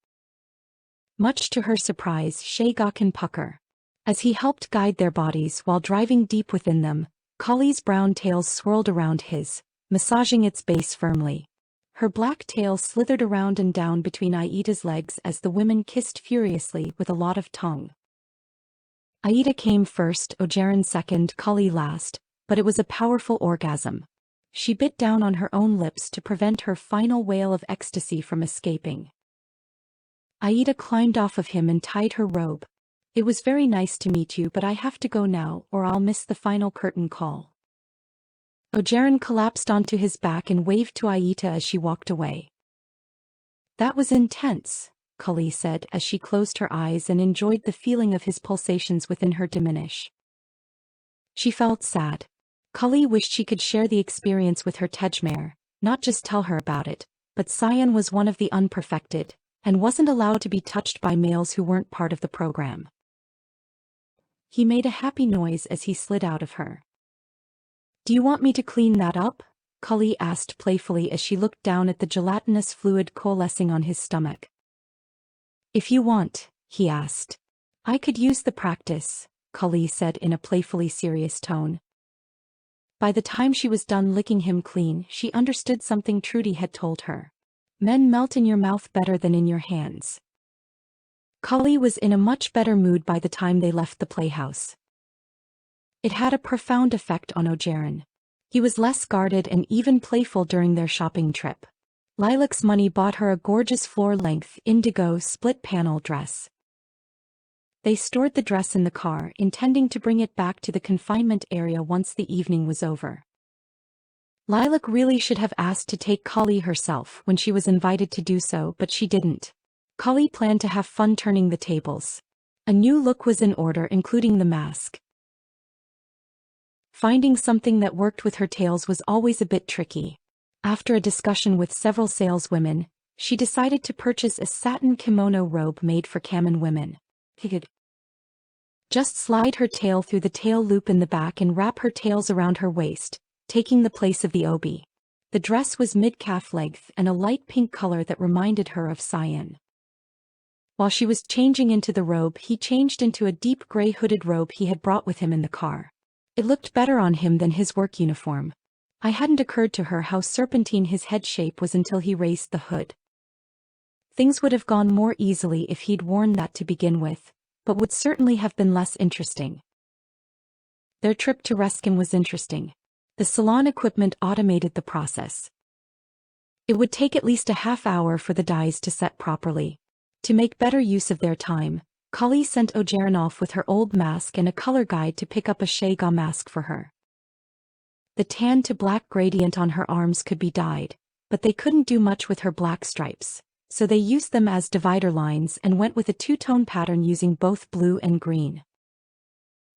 Much to her surprise, Shega can pucker. As he helped guide their bodies while driving deep within them, Cully's brown tail swirled around his, massaging its base firmly. Her black tail slithered around and down between Aida's legs as the women kissed furiously with a lot of tongue. Aida came first, Ogeron second, Cully last, but it was a powerful orgasm. She bit down on her own lips to prevent her final wail of ecstasy from escaping. Aida climbed off of him and tied her robe. It was very nice to meet you, but I have to go now or I'll miss the final curtain call. Ogeron collapsed onto his back and waved to Aida as she walked away. That was intense, Cully said as she closed her eyes and enjoyed the feeling of his pulsations within her diminish. She felt sad. Cully wished she could share the experience with her Tejmare, not just tell her about it, but Sion was one of the unperfected, and wasn't allowed to be touched by males who weren't part of the program. He made a happy noise as he slid out of her. "Do you want me to clean that up?" Cully asked playfully as she looked down at the gelatinous fluid coalescing on his stomach. "If you want," he asked. "I could use the practice," Cully said in a playfully serious tone. By the time she was done licking him clean, she understood something Trudy had told her. Men melt in your mouth better than in your hands. Cully was in a much better mood by the time they left the playhouse. It had a profound effect on Ogeron. He was less guarded and even playful during their shopping trip. Lilac's money bought her a gorgeous floor-length indigo split-panel dress. They stored the dress in the car, intending to bring it back to the confinement area once the evening was over. Lilac really should have asked to take Cully herself when she was invited to do so, but she didn't. Cully planned to have fun turning the tables. A new look was in order, including the mask. Finding something that worked with her tails was always a bit tricky. After a discussion with several saleswomen, she decided to purchase a satin kimono robe made for Kamen women. Just slide her tail through the tail loop in the back and wrap her tails around her waist, taking the place of the obi. The dress was mid-calf length and a light pink color that reminded her of cyan. While she was changing into the robe, he changed into a deep gray hooded robe he had brought with him in the car. It looked better on him than his work uniform. It hadn't occurred to her how serpentine his head shape was until he raised the hood. Things would have gone more easily if he'd worn that to begin with, but would certainly have been less interesting. Their trip to Reskin was interesting. The salon equipment automated the process. It would take at least a half hour for the dyes to set properly. To make better use of their time, Cully sent Ogeron off with her old mask and a color guide to pick up a Shega mask for her. The tan to black gradient on her arms could be dyed, but they couldn't do much with her black stripes, so they used them as divider lines and went with a two-tone pattern using both blue and green.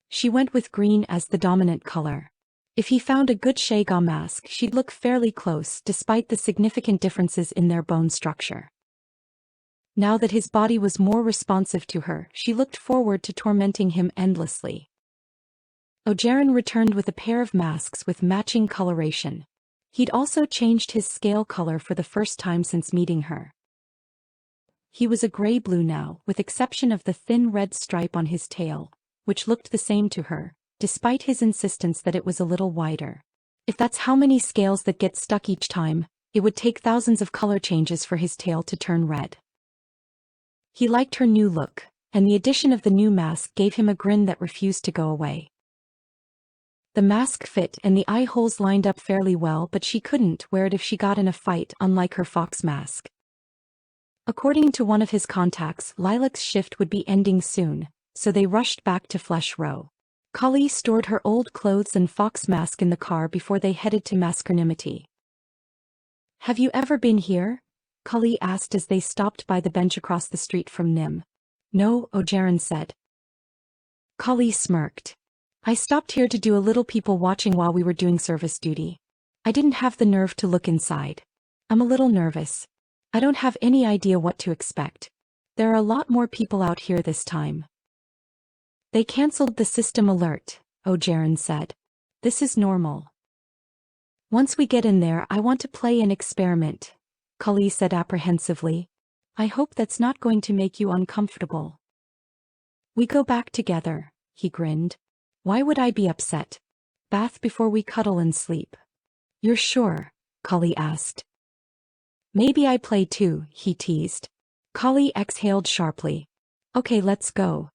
She went with green as the dominant color. If he found a good Shega mask, she'd look fairly close despite the significant differences in their bone structure. Now that his body was more responsive to her, she looked forward to tormenting him endlessly. Ogeron returned with a pair of masks with matching coloration. He'd also changed his scale color for the first time since meeting her. He was a gray-blue now, with exception of the thin red stripe on his tail, which looked the same to her, despite his insistence that it was a little wider. If that's how many scales that get stuck each time, it would take thousands of color changes for his tail to turn red. He liked her new look, and the addition of the new mask gave him a grin that refused to go away. The mask fit and the eye holes lined up fairly well, but she couldn't wear it if she got in a fight, unlike her fox mask. According to one of his contacts, Lilac's shift would be ending soon, so they rushed back to Flesh Row. Cully stored her old clothes and fox mask in the car before they headed to Masculinity. "Have you ever been here?" Cully asked as they stopped by the bench across the street from Nim. "No," Ogeron said. Cully smirked. "I stopped here to do a little people watching while we were doing service duty. I didn't have the nerve to look inside. I'm a little nervous. I don't have any idea what to expect. There are a lot more people out here this time." "They cancelled the system alert," Ogeron said. "This is normal. Once we get in there, I want to play an experiment," Cully said apprehensively. "I hope that's not going to make you uncomfortable." "We go back together," he grinned. "Why would I be upset? Bath before we cuddle and sleep." "You're sure?" Cully asked. "Maybe I play too," he teased. Cully exhaled sharply. "Okay, let's go."